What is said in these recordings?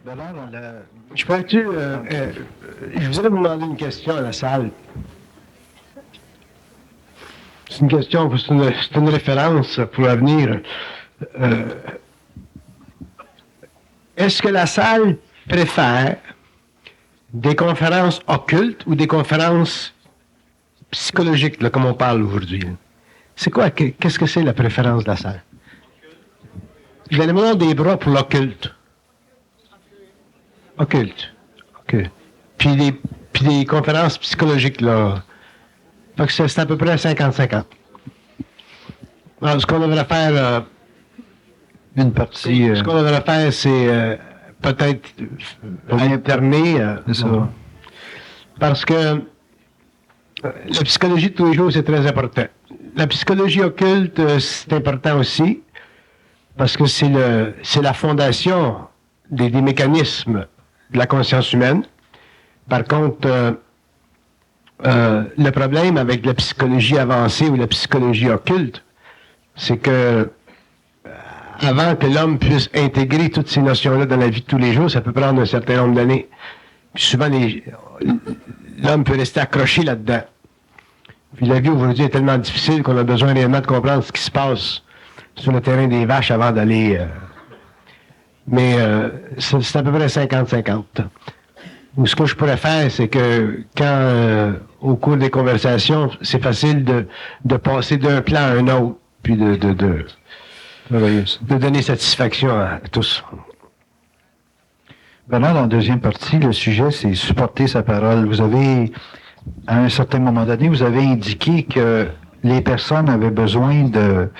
Bernard, Je je voudrais vous demander une question à la salle. C'est une question, c'est une référence pour l'avenir. Est-ce que la salle préfère des conférences occultes ou des conférences psychologiques, là, comme on parle aujourd'hui? C'est quoi, qu'est-ce que c'est la préférence de la salle? Vous allez me donner des bras pour l'occulte. Occulte. OK. Puis des conférences psychologiques, là. Fait que c'est à peu près 50-50. Alors, ce qu'on devrait faire... une partie... Ce qu'on devrait faire, c'est peut-être alterner. c'est ça. Parce que la psychologie de tous les jours, c'est très important. La psychologie occulte, c'est important aussi, parce que c'est la fondation des mécanismes de la conscience humaine. Par contre, le problème avec la psychologie avancée ou la psychologie occulte, c'est que avant que l'homme puisse intégrer toutes ces notions-là dans la vie de tous les jours, ça peut prendre un certain nombre d'années. Puis souvent, l'homme peut rester accroché là-dedans. Puis la vie aujourd'hui est tellement difficile qu'on a besoin réellement de comprendre ce qui se passe sur le terrain des vaches avant d'aller... Mais c'est à peu près 50-50. Ou ce que je pourrais faire, c'est que quand, au cours des conversations, c'est facile de passer d'un plan à un autre, puis de donner satisfaction à tous. Bernard, dans la deuxième partie, le sujet, c'est supporter sa parole. Vous avez, à un certain moment donné, vous avez indiqué que les personnes avaient besoin de...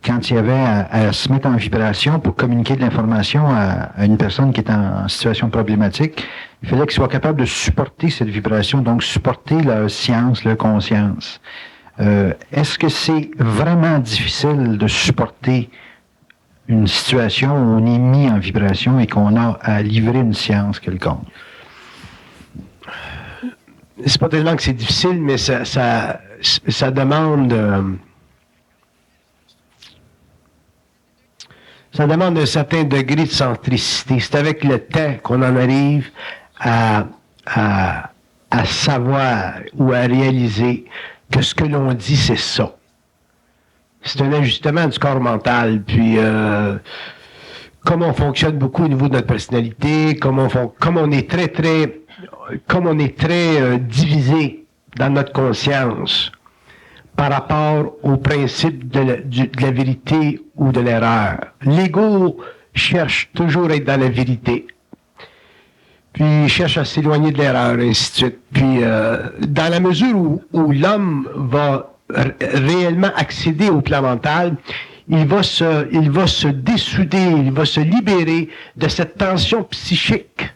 Quand il y avait à se mettre en vibration pour communiquer de l'information à une personne qui est en situation problématique, il fallait qu'ils soient capables de supporter cette vibration, donc supporter leur science, leur conscience. Est-ce que c'est vraiment difficile de supporter une situation où on est mis en vibration et qu'on a à livrer une science quelconque? C'est pas tellement que c'est difficile, mais ça demande... ça demande un certain degré de centricité. C'est avec le temps qu'on en arrive à savoir ou à réaliser que ce que l'on dit, c'est ça. C'est un ajustement du comme on fonctionne beaucoup au niveau de notre personnalité, comme on est très divisé dans notre conscience par rapport au principe de la vérité ou de l'erreur. L'ego cherche toujours à être dans la vérité. Puis il cherche à s'éloigner de l'erreur, et ainsi de suite. Puis dans la mesure où l'homme va réellement accéder au plan mental, il va se dessouder, il va se libérer de cette tension psychique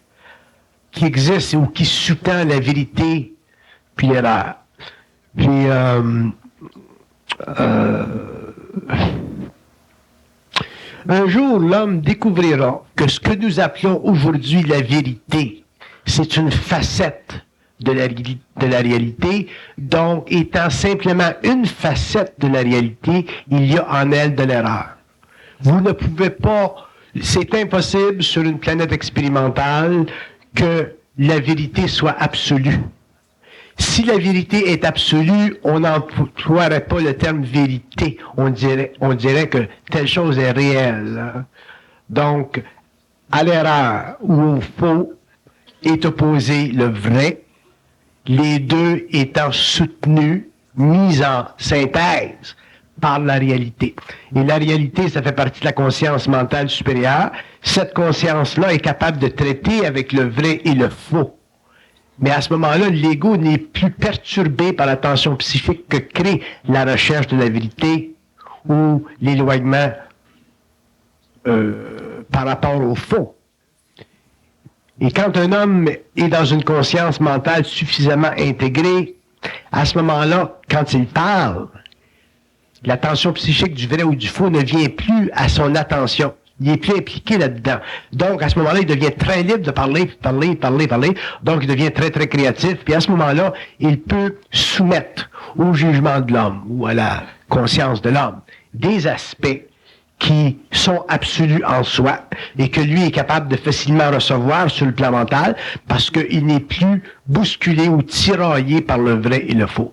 qui existe ou qui sous-tend la vérité puis l'erreur. Puis un jour, l'homme découvrira que ce que nous appelons aujourd'hui la vérité, c'est une facette de la réalité. Donc, étant simplement une facette de la réalité, il y a en elle de l'erreur. Vous ne pouvez pas, c'est impossible sur une planète expérimentale que la vérité soit absolue. Si la vérité est absolue, on n'emploierait pas le terme vérité. On dirait que telle chose est réelle. Hein? Donc, à l'erreur ou au faux est opposé le vrai, les deux étant soutenus, mis en synthèse par la réalité. Et la réalité, ça fait partie de la conscience mentale supérieure. Cette conscience-là est capable de traiter avec le vrai et le faux. Mais à ce moment-là, l'ego n'est plus perturbé par la tension psychique que crée la recherche de la vérité ou l'éloignement par rapport au faux. Et quand un homme est dans une conscience mentale suffisamment intégrée, à ce moment-là, quand il parle, la tension psychique du vrai ou du faux ne vient plus à son attention. Il est plus impliqué là-dedans. Donc, à ce moment-là, il devient très libre de parler. Donc, il devient très, très créatif. Puis à ce moment-là, il peut soumettre au jugement de l'homme ou à la conscience de l'homme des aspects qui sont absolus en soi et que lui est capable de facilement recevoir sur le plan mental parce qu'il n'est plus bousculé ou tiraillé par le vrai et le faux.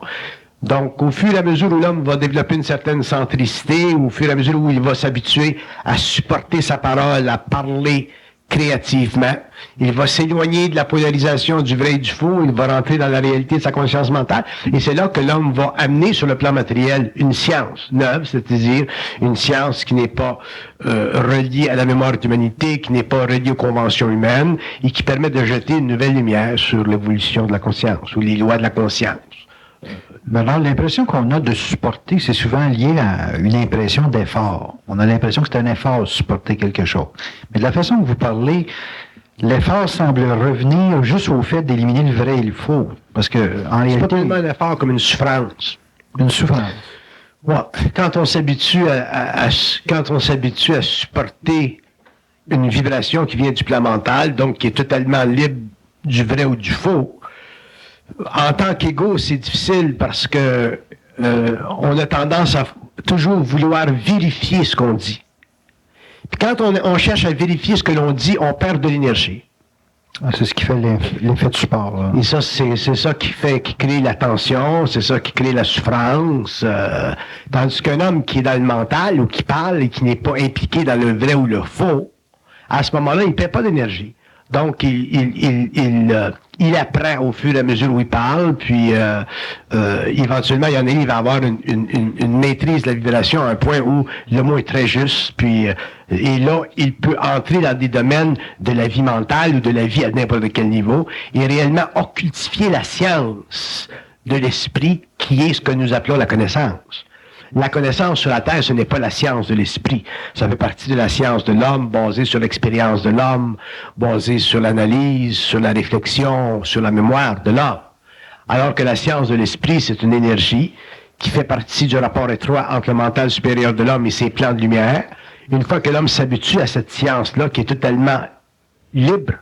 Donc, au fur et à mesure où l'homme va développer une certaine centricité, au fur et à mesure où il va s'habituer à supporter sa parole, à parler créativement, il va s'éloigner de la polarisation du vrai et du faux, il va rentrer dans la réalité de sa conscience mentale, et c'est là que l'homme va amener sur le plan matériel une science neuve, c'est-à-dire une science qui n'est pas reliée à la mémoire de l'humanité, qui n'est pas reliée aux conventions humaines, et qui permet de jeter une nouvelle lumière sur l'évolution de la conscience, ou les lois de la conscience. Alors, l'impression qu'on a de supporter, c'est souvent lié à une impression d'effort. On a l'impression que c'est un effort de supporter quelque chose. Mais de la façon que vous parlez, l'effort semble revenir juste au fait d'éliminer le vrai et le faux. Parce que, en réalité. C'est pas tellement un effort comme une souffrance. Une souffrance. Ouais. Quand on s'habitue à supporter une vibration qui vient du plan mental, donc qui est totalement libre du vrai ou du faux, en tant qu'égo, c'est difficile parce que on a tendance à toujours vouloir vérifier ce qu'on dit. Puis quand on cherche à vérifier ce que l'on dit, on perd de l'énergie. Ah, c'est ce qui fait l'effet de support. Là. Et ça, c'est ça qui crée la tension, c'est ça qui crée la souffrance. Tandis qu'un homme qui est dans le mental ou qui parle et qui n'est pas impliqué dans le vrai ou le faux, à ce moment-là, il ne perd pas d'énergie. Donc, il apprend au fur et à mesure où il parle, puis éventuellement, il va avoir une maîtrise de la vibration à un point où le mot est très juste, puis et là, il peut entrer dans des domaines de la vie mentale ou de la vie à n'importe quel niveau et réellement occultifier la science de l'esprit qui est ce que nous appelons la connaissance. La connaissance sur la Terre, ce n'est pas la science de l'esprit. Ça fait partie de la science de l'homme, basée sur l'expérience de l'homme, basée sur l'analyse, sur la réflexion, sur la mémoire de l'homme. Alors que la science de l'esprit, c'est une énergie qui fait partie du rapport étroit entre le mental supérieur de l'homme et ses plans de lumière. Une fois que l'homme s'habitue à cette science-là, qui est totalement libre,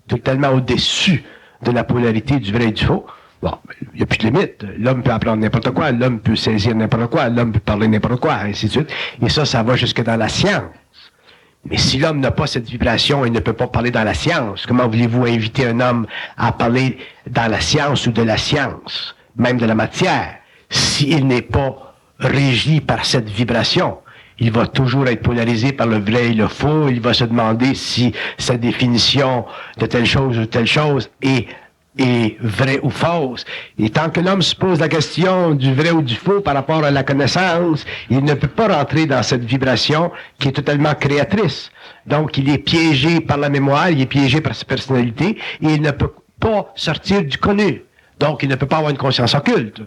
totalement au-dessus de la polarité du vrai et du faux, bon, il n'y a plus de limite. L'homme peut apprendre n'importe quoi, l'homme peut saisir n'importe quoi, l'homme peut parler n'importe quoi, et ainsi de suite. Et ça va jusque dans la science. Mais si l'homme n'a pas cette vibration, il ne peut pas parler dans la science. Comment voulez-vous inviter un homme à parler dans la science ou de la science, même de la matière, s'il n'est pas régi par cette vibration? Il va toujours être polarisé par le vrai et le faux. Il va se demander si sa définition de telle chose ou telle chose est vraie ou fausse. Et tant que l'homme se pose la question du vrai ou du faux par rapport à la connaissance, il ne peut pas rentrer dans cette vibration qui est totalement créatrice. Donc, il est piégé par la mémoire, il est piégé par sa personnalité, et il ne peut pas sortir du connu. Donc, il ne peut pas avoir une conscience occulte.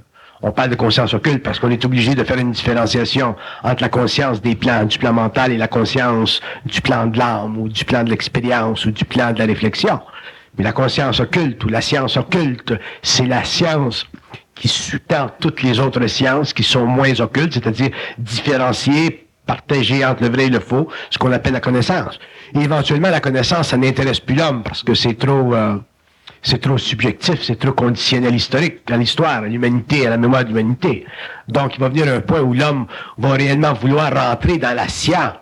On parle de conscience occulte parce qu'on est obligé de faire une différenciation entre la conscience du plan mental et la conscience du plan de l'âme ou du plan de l'expérience ou du plan de la réflexion. Mais la conscience occulte ou la science occulte, c'est la science qui sous-tend toutes les autres sciences qui sont moins occultes, c'est-à-dire différenciées, partagées entre le vrai et le faux, ce qu'on appelle la connaissance. Et éventuellement, la connaissance, ça n'intéresse plus l'homme parce que c'est trop subjectif, c'est trop conditionnel historique à l'histoire, à l'humanité, à la mémoire de l'humanité. Donc, il va venir un point où l'homme va réellement vouloir rentrer dans la science.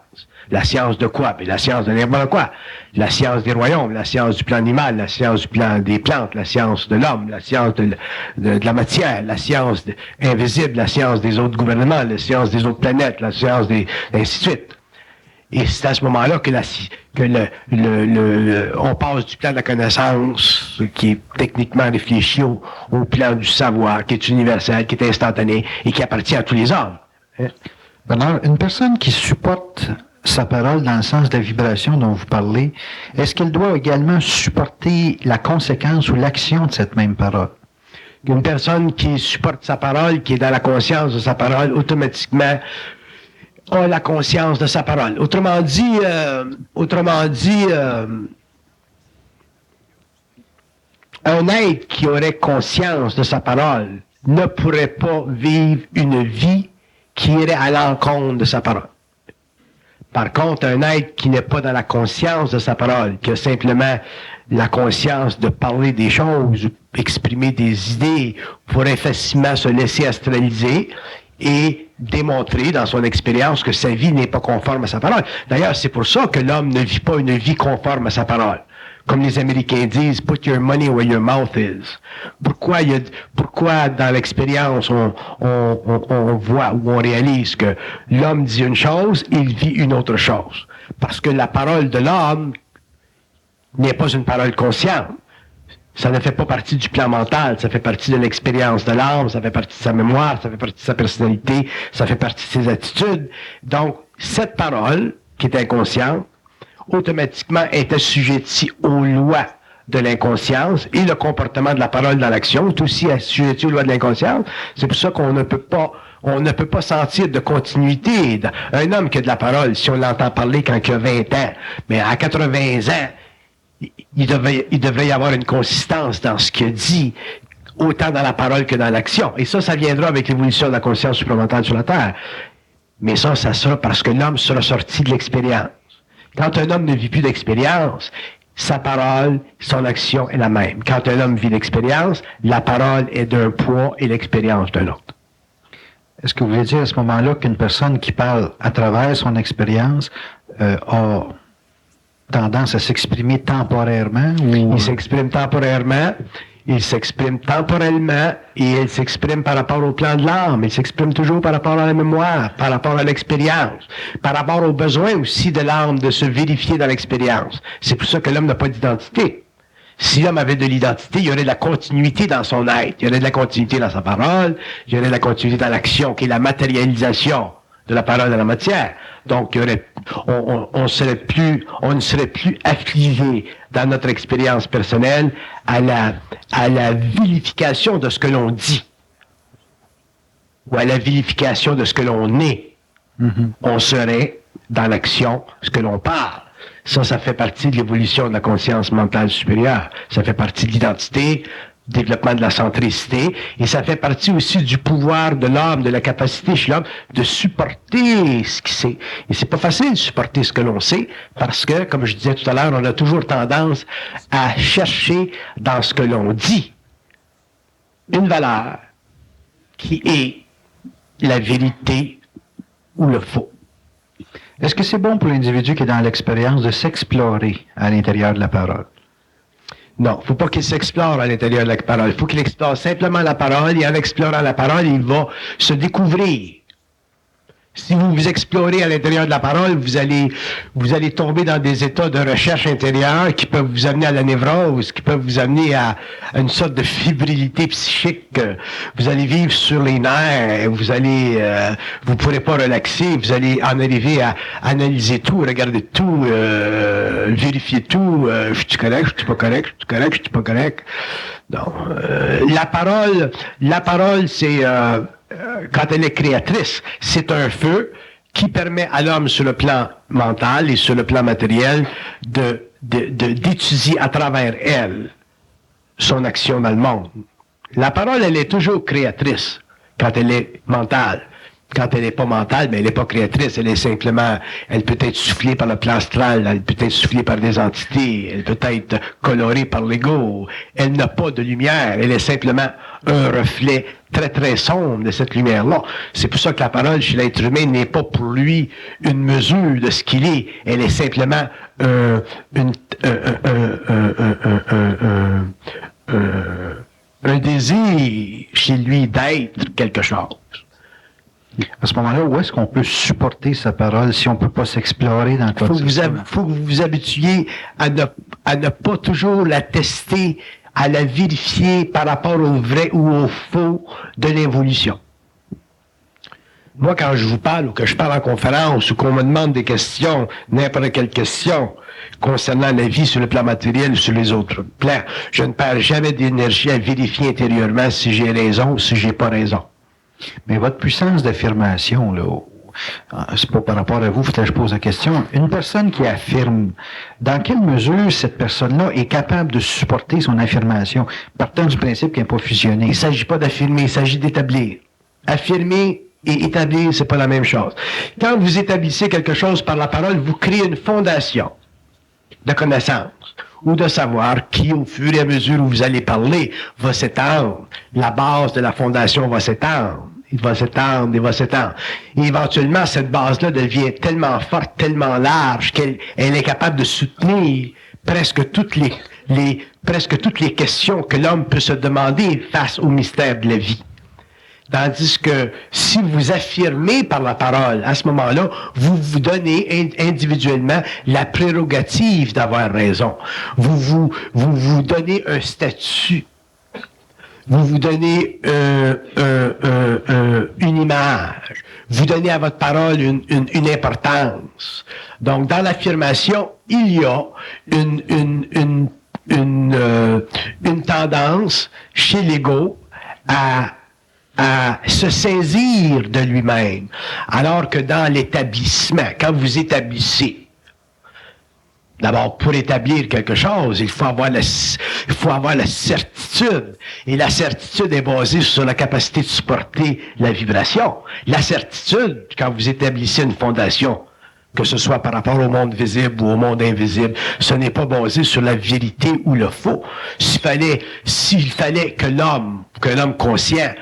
La science de quoi? Mais la science de n'importe quoi. La science des royaumes, la science du plan animal, la science du plan des plantes, la science de l'homme, la science de la matière, la science invisible, la science des autres gouvernements, la science des autres planètes, la science ainsi de suite. Et c'est à ce moment-là que on passe du plan de la connaissance, qui est techniquement réfléchi, au plan du savoir, qui est universel, qui est instantané et qui appartient à tous les hommes. Alors, une personne qui supporte sa parole dans le sens de la vibration dont vous parlez, est-ce qu'elle doit également supporter la conséquence ou l'action de cette même parole? Une personne qui supporte sa parole, qui est dans la conscience de sa parole, automatiquement a la conscience de sa parole. Autrement dit, un être qui aurait conscience de sa parole ne pourrait pas vivre une vie qui irait à l'encontre de sa parole. Par contre, un être qui n'est pas dans la conscience de sa parole, qui a simplement la conscience de parler des choses, exprimer des idées, pourrait facilement se laisser astraliser et démontrer dans son expérience que sa vie n'est pas conforme à sa parole. D'ailleurs, c'est pour ça que l'homme ne vit pas une vie conforme à sa parole. Comme les Américains disent, put your money where your mouth is. Pourquoi dans l'expérience on voit ou on réalise que l'homme dit une chose, il vit une autre chose? Parce que la parole de l'homme n'est pas une parole consciente. Ça ne fait pas partie du plan mental, ça fait partie de l'expérience de l'âme, ça fait partie de sa mémoire, ça fait partie de sa personnalité, ça fait partie de ses attitudes. Donc, cette parole, qui est inconsciente, automatiquement est assujettie aux lois de l'inconscience, et le comportement de la parole dans l'action est aussi assujetti aux lois de l'inconscience. C'est pour ça qu'on ne peut pas sentir de continuité. Un homme qui a de la parole, si on l'entend parler quand il a 20 ans, mais à 80 ans, il devrait y avoir une consistance dans ce qu'il dit, autant dans la parole que dans l'action. Et ça viendra avec l'évolution de la conscience supplémentaire sur la Terre. Mais ça sera parce que l'homme sera sorti de l'expérience. Quand un homme ne vit plus d'expérience, sa parole, son action est la même. Quand un homme vit l'expérience, la parole est d'un poids et l'expérience d'un autre. Est-ce que vous voulez dire à ce moment-là qu'une personne qui parle à travers son expérience a tendance à s'exprimer temporairement? Il s'exprime temporairement, il s'exprime temporellement et il s'exprime par rapport au plan de l'âme. Il s'exprime toujours par rapport à la mémoire, par rapport à l'expérience, par rapport au besoin aussi de l'âme de se vérifier dans l'expérience. C'est pour ça que l'homme n'a pas d'identité. Si l'homme avait de l'identité, il y aurait de la continuité dans son être, il y aurait de la continuité dans sa parole, il y aurait de la continuité dans l'action, qui est la matérialisation de la parole de la matière. Donc, on ne serait plus affligé dans notre expérience personnelle à la vilification de ce que l'on dit, ou à la vilification de ce que l'on est. Mm-hmm. On serait dans l'action ce que l'on parle. Ça fait partie de l'évolution de la conscience mentale supérieure. Ça fait partie de l'identité, développement de la centricité, et ça fait partie aussi du pouvoir de l'homme, de la capacité chez l'homme de supporter ce qu'il sait. Et c'est pas facile de supporter ce que l'on sait, parce que, comme je disais tout à l'heure, on a toujours tendance à chercher dans ce que l'on dit une valeur qui est la vérité ou le faux. Est-ce que c'est bon pour l'individu qui est dans l'expérience de s'explorer à l'intérieur de la parole? Non, faut pas qu'il s'explore à l'intérieur de la parole. Il faut qu'il explore simplement la parole, et en explorant la parole, il va se découvrir. Si vous vous explorez à l'intérieur de la parole, vous allez tomber dans des états de recherche intérieure qui peuvent vous amener à la névrose, qui peuvent vous amener à une sorte de fébrilité psychique. Vous allez vivre sur les nerfs, vous pourrez pas relaxer, vous allez en arriver à analyser tout, regarder tout, vérifier tout. Je suis correct, je suis pas correct, je suis correct, je suis pas correct. Non, la parole, c'est quand elle est créatrice, c'est un feu qui permet à l'homme sur le plan mental et sur le plan matériel d'étudier à travers elle son action dans le monde. La parole, elle est toujours créatrice quand elle est mentale. Quand elle n'est pas mentale, mais elle n'est pas créatrice, elle peut être soufflée par le plan astral, elle peut être soufflée par des entités, elle peut être colorée par l'ego. Elle n'a pas de lumière, elle est simplement un reflet très très sombre de cette lumière-là. C'est pour ça que la parole chez l'être humain n'est pas pour lui une mesure de ce qu'il est, elle est simplement un désir chez lui d'être quelque chose. À ce moment-là, où est-ce qu'on peut supporter sa parole si on ne peut pas s'explorer dans le quotidien? Il faut que vous vous habituiez à ne pas toujours la tester, à la vérifier par rapport au vrai ou au faux de l'évolution. Moi, quand je vous parle ou que je parle en conférence ou qu'on me demande des questions, n'importe quelle question concernant la vie sur le plan matériel ou sur les autres plans, je ne perds jamais d'énergie à vérifier intérieurement si j'ai raison ou si j'ai pas raison. Mais votre puissance d'affirmation, là, c'est pas par rapport à vous, je pose la question. Une personne qui affirme, dans quelle mesure cette personne-là est capable de supporter son affirmation, partant du principe qu'elle n'est pas fusionnée? Il ne s'agit pas d'affirmer, il s'agit d'établir. Affirmer et établir, c'est pas la même chose. Quand vous établissez quelque chose par la parole, vous créez une fondation de connaissance ou de savoir qui, au fur et à mesure où vous allez parler, va s'étendre. La base de la fondation va s'étendre. il va s'étendre, il va s'étendre. Et éventuellement, cette base-là devient tellement forte, tellement large, qu'elle est capable de soutenir presque toutes les questions que l'homme peut se demander face au mystère de la vie. Tandis que si vous affirmez par la parole, à ce moment-là, vous vous donnez individuellement la prérogative d'avoir raison. Vous donnez un statut. Vous vous donnez une image. Vous donnez à votre parole une importance. Donc, dans l'affirmation, il y a une tendance chez l'ego à se saisir de lui-même. Alors que dans l'établissement, quand vous établissez, d'abord, pour établir quelque chose, il faut avoir la certitude. Et la certitude est basée sur la capacité de supporter la vibration. La certitude, quand vous établissez une fondation, que ce soit par rapport au monde visible ou au monde invisible, ce n'est pas basé sur la vérité ou le faux. S'il fallait que l'homme conscient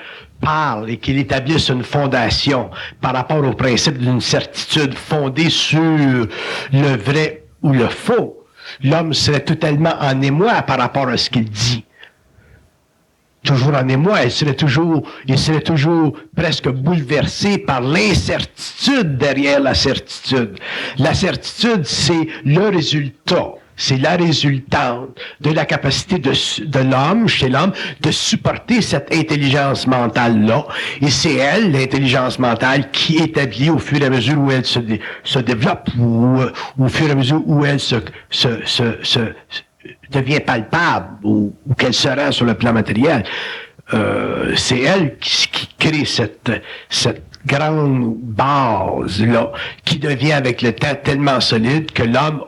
parle et qu'il établisse une fondation par rapport au principe d'une certitude fondée sur le vrai ou le faux, l'homme serait totalement en émoi par rapport à ce qu'il dit. Toujours en émoi, il serait toujours presque bouleversé par l'incertitude derrière la certitude. La certitude, c'est le résultat. C'est la résultante de la capacité de l'homme, chez l'homme, de supporter cette intelligence mentale-là. Et c'est elle, l'intelligence mentale, qui établit au fur et à mesure où elle se développe, ou au fur et à mesure où elle se devient palpable, ou qu'elle se rend sur le plan matériel. C'est elle qui crée cette grande base-là, qui devient avec le temps tellement solide que l'homme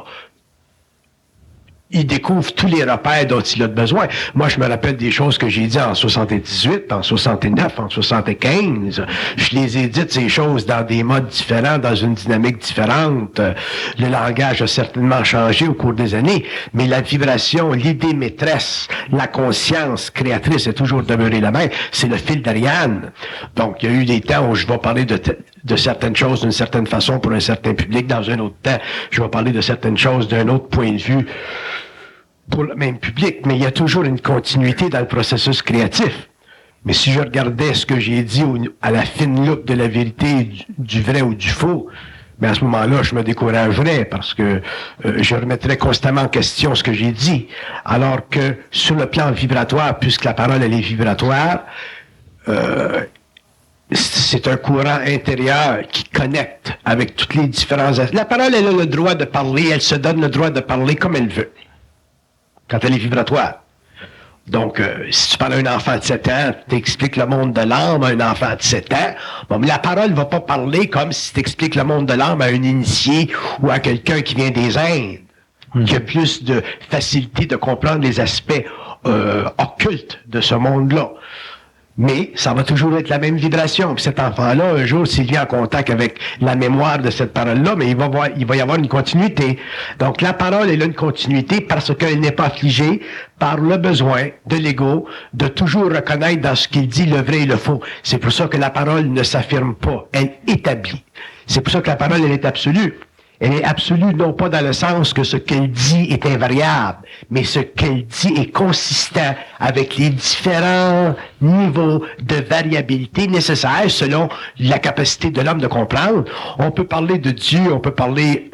il découvre tous les repères dont il a besoin. Moi, je me rappelle des choses que j'ai dit en 78, en 69, en 75. Je les ai dites, ces choses, dans des modes différents, dans une dynamique différente. Le langage a certainement changé au cours des années, mais la vibration, l'idée maîtresse, la conscience créatrice est toujours demeurée la même. C'est le fil d'Ariane. Donc, il y a eu des temps où je vais parler de certaines choses d'une certaine façon pour un certain public. Dans un autre temps, je vais parler de certaines choses d'un autre point de vue pour le même public, mais il y a toujours une continuité dans le processus créatif. Mais si je regardais ce que j'ai dit à la fine loupe de la vérité, du vrai ou du faux, mais à ce moment-là, je me découragerais parce que je remettrais constamment en question ce que j'ai dit. Alors que sur le plan vibratoire, puisque la parole elle est vibratoire, c'est un courant intérieur qui connecte avec toutes les différents aspects. La parole, elle a le droit de parler, elle se donne le droit de parler comme elle veut, quand elle est vibratoire. Donc, si tu parles à un enfant de 7 ans, tu expliques le monde de l'âme à un enfant de 7 ans, bon, mais la parole ne va pas parler comme si tu expliques le monde de l'âme à un initié ou à quelqu'un qui vient des Indes, qui a plus de facilité de comprendre les aspects occultes de ce monde-là. Mais ça va toujours être la même vibration. Puis cet enfant-là, un jour, s'il vient en contact avec la mémoire de cette parole-là, mais il va y avoir une continuité. Donc la parole, elle a une continuité parce qu'elle n'est pas affligée par le besoin de l'ego de toujours reconnaître dans ce qu'il dit le vrai et le faux. C'est pour ça que la parole ne s'affirme pas, elle établit. C'est pour ça que la parole, elle est absolue. Elle est absolue non pas dans le sens que ce qu'elle dit est invariable, mais ce qu'elle dit est consistant avec les différents niveaux de variabilité nécessaires selon la capacité de l'homme de comprendre. On peut parler de Dieu, on peut parler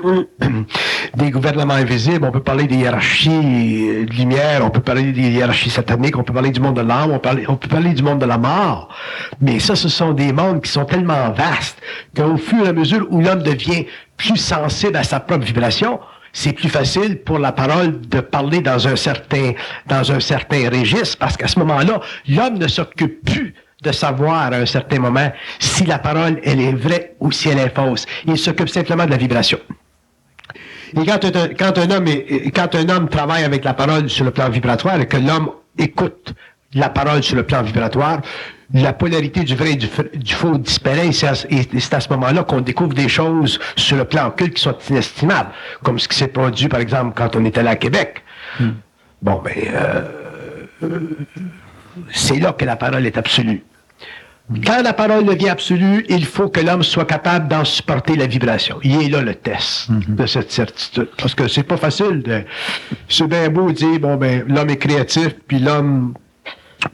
des gouvernements invisibles, on peut parler des hiérarchies de lumière, on peut parler des hiérarchies sataniques, on peut parler du monde de l'âme, on peut parler du monde de la mort. Mais ça, ce sont des mondes qui sont tellement vastes qu'au fur et à mesure où l'homme devient plus sensible à sa propre vibration, c'est plus facile pour la parole de parler dans un certain registre, parce qu'à ce moment-là, l'homme ne s'occupe plus de savoir à un certain moment si la parole, elle est vraie ou si elle est fausse. Il s'occupe simplement de la vibration. Et quand un homme travaille avec la parole sur le plan vibratoire et que l'homme écoute la parole sur le plan vibratoire, la polarité du vrai et du faux disparaît, et c'est à ce moment-là qu'on découvre des choses sur le plan occulte qui sont inestimables, comme ce qui s'est produit, par exemple, quand on est allé à Québec. Bon, c'est là que la parole est absolue. Quand la parole devient absolue, il faut que l'homme soit capable d'en supporter la vibration. Il est là le test de cette certitude. Parce que c'est pas facile de... C'est bien beau de dire, bon, ben, l'homme est créatif, puis l'homme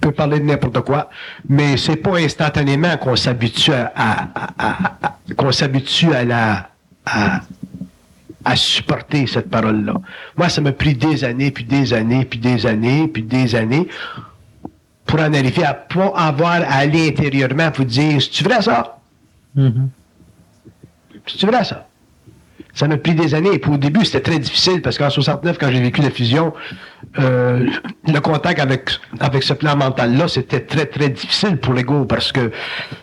peut parler de n'importe quoi, mais c'est pas instantanément qu'on s'habitue à supporter cette parole-là. Moi, ça m'a pris des années, puis des années, puis des années, puis des années, pour en arriver à pas avoir à aller intérieurement pour dire, c'est-tu vrai ça? C'est-tu vrai ça? Ça m'a pris des années. Et puis au début, c'était très difficile parce qu'en 69, quand j'ai vécu la fusion, le contact avec ce plan mental-là, c'était très, très difficile pour l'ego parce que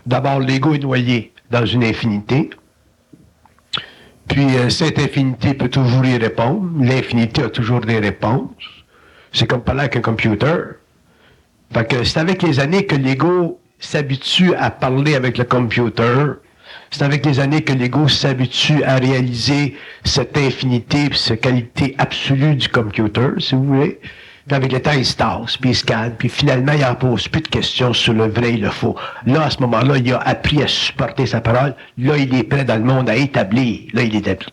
d'abord, l'ego est noyé dans une infinité. Puis cette infinité peut toujours y répondre. L'infinité a toujours des réponses. C'est comme parler avec un computer. Fait que c'est avec les années que l'ego s'habitue à parler avec le computer. C'est avec les années que l'ego s'habitue à réaliser cette infinité, cette qualité absolue du computer, si vous voulez. Puis avec le temps, il se tasse, puis il se calme, puis finalement, il n'en pose plus de questions sur le vrai et le faux. Là, à ce moment-là, il a appris à supporter sa parole. Là, il est prêt dans le monde à établir. Là, il est établi.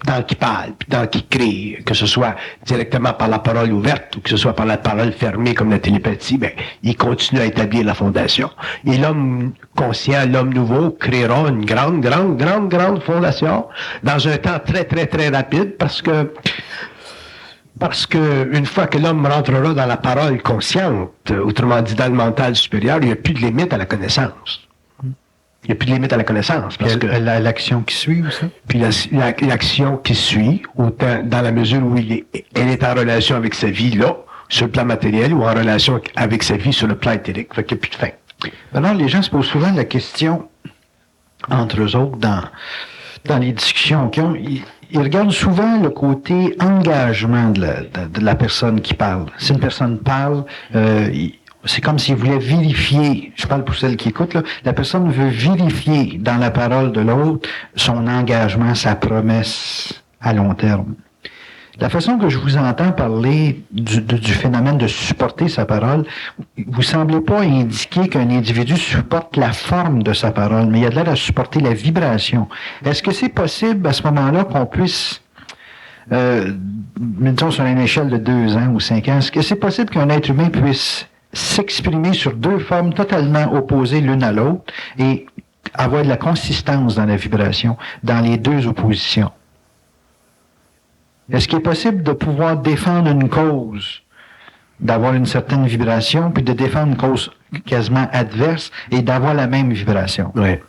Tant qu'il parle, puis tant qu'il crée, que ce soit directement par la parole ouverte ou que ce soit par la parole fermée comme la télépathie, ben, il continue à établir la fondation. Et l'homme conscient, l'homme nouveau, créera une grande fondation dans un temps très, très, très rapide parce que une fois que l'homme rentrera dans la parole consciente, autrement dit dans le mental supérieur, il n'y a plus de limite à la connaissance. Il n'y a plus de limite à la connaissance. Parce que l'action qui suit aussi. Puis l'action qui suit, autant dans la mesure où elle est en relation avec sa vie là, sur le plan matériel, ou en relation avec sa vie sur le plan éthérique. Fait qu'il n'y a plus de fin. Alors, les gens se posent souvent la question, entre eux autres, dans les discussions qu'ils ont, ils regardent souvent le côté engagement de la personne qui parle. Si une personne parle, c'est comme s'il voulait vérifier, je parle pour celles qui écoutent, là, la personne veut vérifier dans la parole de l'autre son engagement, sa promesse à long terme. La façon que je vous entends parler du phénomène de supporter sa parole, vous semblez pas indiquer qu'un individu supporte la forme de sa parole, mais il y a de l'air à supporter la vibration. Est-ce que c'est possible à ce moment-là qu'on puisse, mettons sur une échelle de 2 ans ou 5 ans, est-ce que c'est possible qu'un être humain puisse s'exprimer sur 2 formes totalement opposées l'une à l'autre et avoir de la consistance dans la vibration, dans les 2 oppositions? Est-ce qu'il est possible de pouvoir défendre une cause, d'avoir une certaine vibration, puis de défendre une cause quasiment adverse et d'avoir la même vibration? Oui.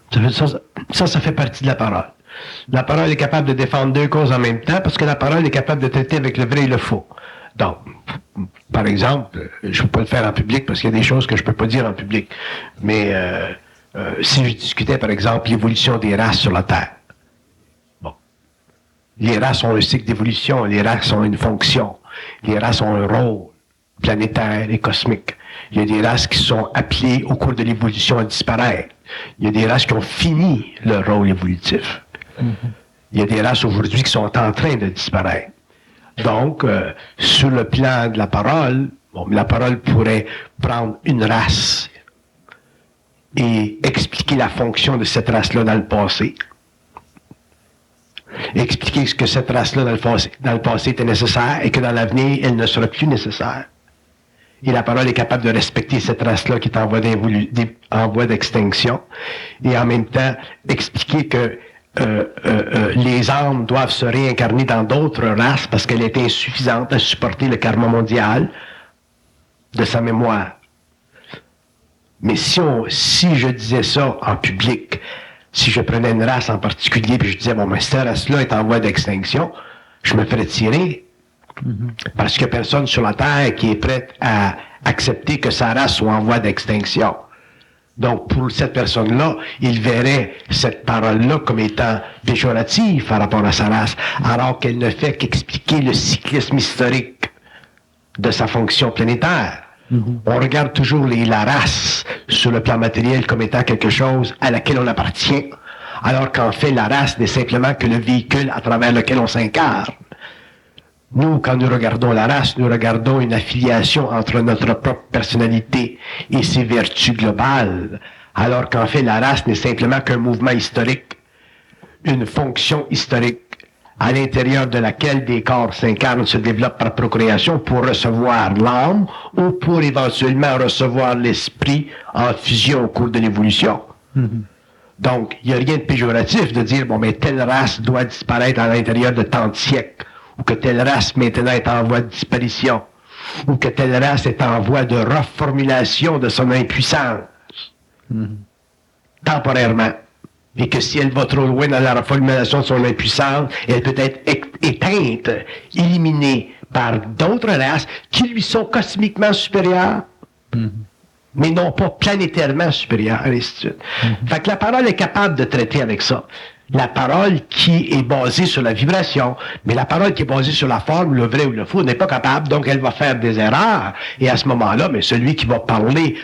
Ça fait partie de la parole. La parole est capable de défendre 2 causes en même temps parce que la parole est capable de traiter avec le vrai et le faux. Donc, par exemple, je ne peux pas le faire en public parce qu'il y a des choses que je ne peux pas dire en public, mais si je discutais, par exemple, l'évolution des races sur la Terre, les races ont un cycle d'évolution, les races ont une fonction, les races ont un rôle planétaire et cosmique. Il y a des races qui sont appelées au cours de l'évolution à disparaître. Il y a des races qui ont fini leur rôle évolutif. Il y a des races aujourd'hui qui sont en train de disparaître. Donc, sur le plan de la parole pourrait prendre une race et expliquer la fonction de cette race-là dans le passé. Expliquer ce que cette race-là dans le passé était nécessaire et que dans l'avenir, elle ne sera plus nécessaire. Et la parole est capable de respecter cette race-là qui est en voie d'extinction et en même temps expliquer que les âmes doivent se réincarner dans d'autres races parce qu'elle est insuffisante à supporter le karma mondial de sa mémoire. Mais si je disais ça en public, si je prenais une race en particulier puis je disais, bon, mais cette race-là est en voie d'extinction, je me ferais tirer. Parce qu'il n'y a personne sur la Terre qui est prête à accepter que sa race soit en voie d'extinction. Donc, pour cette personne-là, il verrait cette parole-là comme étant péjorative par rapport à sa race, alors qu'elle ne fait qu'expliquer le cyclisme historique de sa fonction planétaire. On regarde toujours la race sur le plan matériel comme étant quelque chose à laquelle on appartient, alors qu'en fait, la race n'est simplement que le véhicule à travers lequel on s'incarne. Nous, quand nous regardons la race, nous regardons une affiliation entre notre propre personnalité et ses vertus globales, alors qu'en fait, la race n'est simplement qu'un mouvement historique, une fonction historique, à l'intérieur de laquelle des corps s'incarnent, se développent par procréation pour recevoir l'âme ou pour éventuellement recevoir l'esprit en fusion au cours de l'évolution. Donc, il n'y a rien de péjoratif de dire, bon, mais telle race doit disparaître à l'intérieur de tant de siècles, ou que telle race maintenant est en voie de disparition, ou que telle race est en voie de reformulation de son impuissance, temporairement. Et que si elle va trop loin dans la reformulation de son impuissance, elle peut être éteinte, éliminée par d'autres races qui lui sont cosmiquement supérieures, mais non pas planétairement supérieures, et ainsi de suite. Fait que la parole est capable de traiter avec ça. La parole qui est basée sur la vibration, mais la parole qui est basée sur la forme, le vrai ou le faux, n'est pas capable, donc elle va faire des erreurs. Et à ce moment-là, mais celui qui va parler,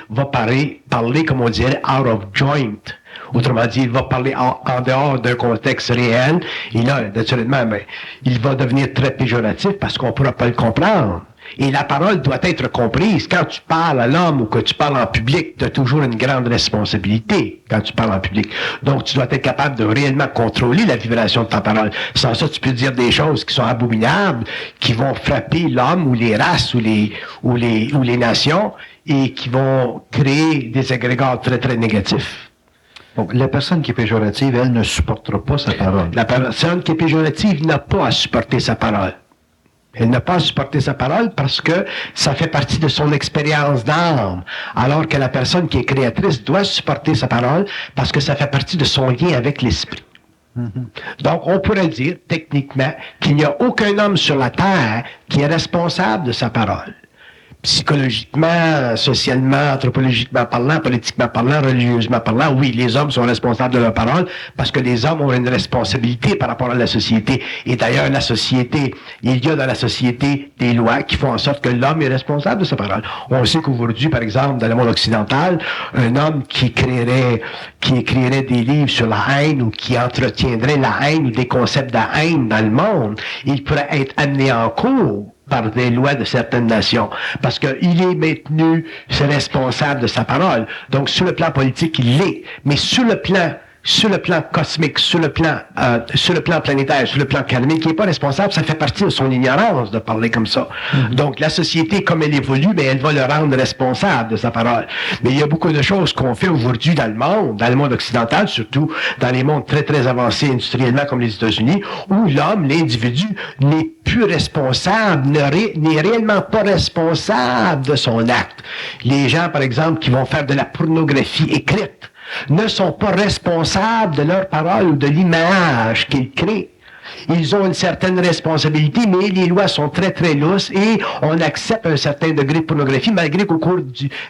comme on dirait, out of joint. Autrement dit, il va parler en dehors d'un contexte réel, et là, naturellement, il va devenir très péjoratif parce qu'on ne pourra pas le comprendre. Et la parole doit être comprise. Quand tu parles à l'homme ou que tu parles en public, tu as toujours une grande responsabilité quand tu parles en public. Donc, tu dois être capable de réellement contrôler la vibration de ta parole. Sans ça, tu peux dire des choses qui sont abominables, qui vont frapper l'homme ou les races ou les nations et qui vont créer des agrégats très, très négatifs. Bon, la personne qui est péjorative, elle ne supportera pas sa parole. La personne qui est péjorative n'a pas à supporter sa parole. Elle n'a pas à supporter sa parole parce que ça fait partie de son expérience d'âme. Alors que la personne qui est créatrice doit supporter sa parole parce que ça fait partie de son lien avec l'esprit. Donc, on pourrait dire, techniquement, qu'il n'y a aucun homme sur la Terre qui est responsable de sa parole. Psychologiquement, socialement, anthropologiquement parlant, politiquement parlant, religieusement parlant, oui, les hommes sont responsables de leur parole parce que les hommes ont une responsabilité par rapport à la société. Et d'ailleurs, la société, il y a dans la société des lois qui font en sorte que l'homme est responsable de sa parole. On sait qu'aujourd'hui, par exemple, dans le monde occidental, un homme qui écrirait des livres sur la haine ou qui entretiendrait la haine ou des concepts de la haine dans le monde, il pourrait être amené en cours par des lois de certaines nations, parce qu'il est maintenu responsable de sa parole. Donc, sur le plan politique, il l'est, mais sur le plan cosmique, sur le plan planétaire, sur le plan karmique, il n'est pas responsable, ça fait partie de son ignorance de parler comme ça. Donc, la société, comme elle évolue, mais elle va le rendre responsable de sa parole. Mais il y a beaucoup de choses qu'on fait aujourd'hui dans le monde occidental, surtout dans les mondes très, très avancés industriellement comme les États-Unis, où l'homme, l'individu, n'est plus responsable, n'est réellement pas responsable de son acte. Les gens, par exemple, qui vont faire de la pornographie écrite, ne sont pas responsables de leur parole ou de l'image qu'ils créent. Ils ont une certaine responsabilité, mais les lois sont très, très lousses et on accepte un certain degré de pornographie, malgré qu'au cours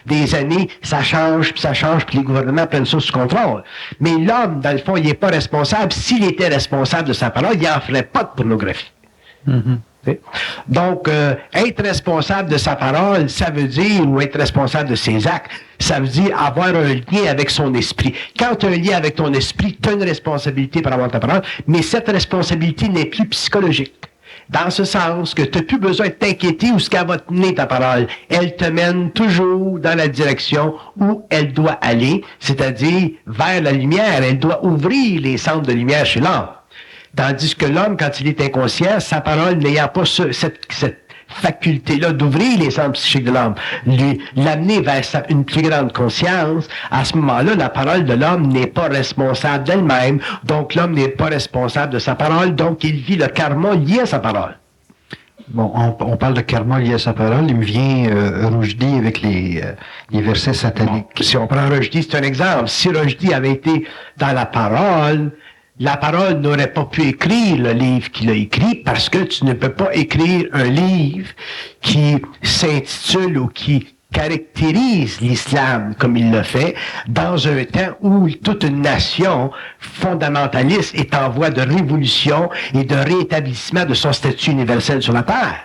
des années, ça change, puis les gouvernements prennent ça sous contrôle. Mais l'homme, dans le fond, il n'est pas responsable. S'il était responsable de sa parole, il n'en ferait pas de pornographie. Donc, être responsable de sa parole, ça veut dire, ou être responsable de ses actes, ça veut dire avoir un lien avec son esprit. Quand tu as un lien avec ton esprit, tu as une responsabilité par rapport à ta parole, mais cette responsabilité n'est plus psychologique. Dans ce sens que tu n'as plus besoin de t'inquiéter où ce qu'elle va te mener ta parole. Elle te mène toujours dans la direction où elle doit aller, c'est-à-dire vers la lumière. Elle doit ouvrir les centres de lumière chez l'homme. Tandis que l'homme, quand il est inconscient, sa parole n'ayant pas cette faculté-là d'ouvrir les centres psychiques de l'homme, l'amener vers une plus grande conscience, à ce moment-là, la parole de l'homme n'est pas responsable d'elle-même, donc l'homme n'est pas responsable de sa parole, donc il vit le karma lié à sa parole. Bon, on parle de karma lié à sa parole, il me vient Rushdie avec les versets sataniques. Bon, si on prend Rushdie, c'est un exemple. Si Rushdie avait été dans la parole n'aurait pas pu écrire le livre qu'il a écrit parce que tu ne peux pas écrire un livre qui s'intitule ou qui caractérise l'islam comme il le fait dans un temps où toute une nation fondamentaliste est en voie de révolution et de réétablissement de son statut universel sur la terre.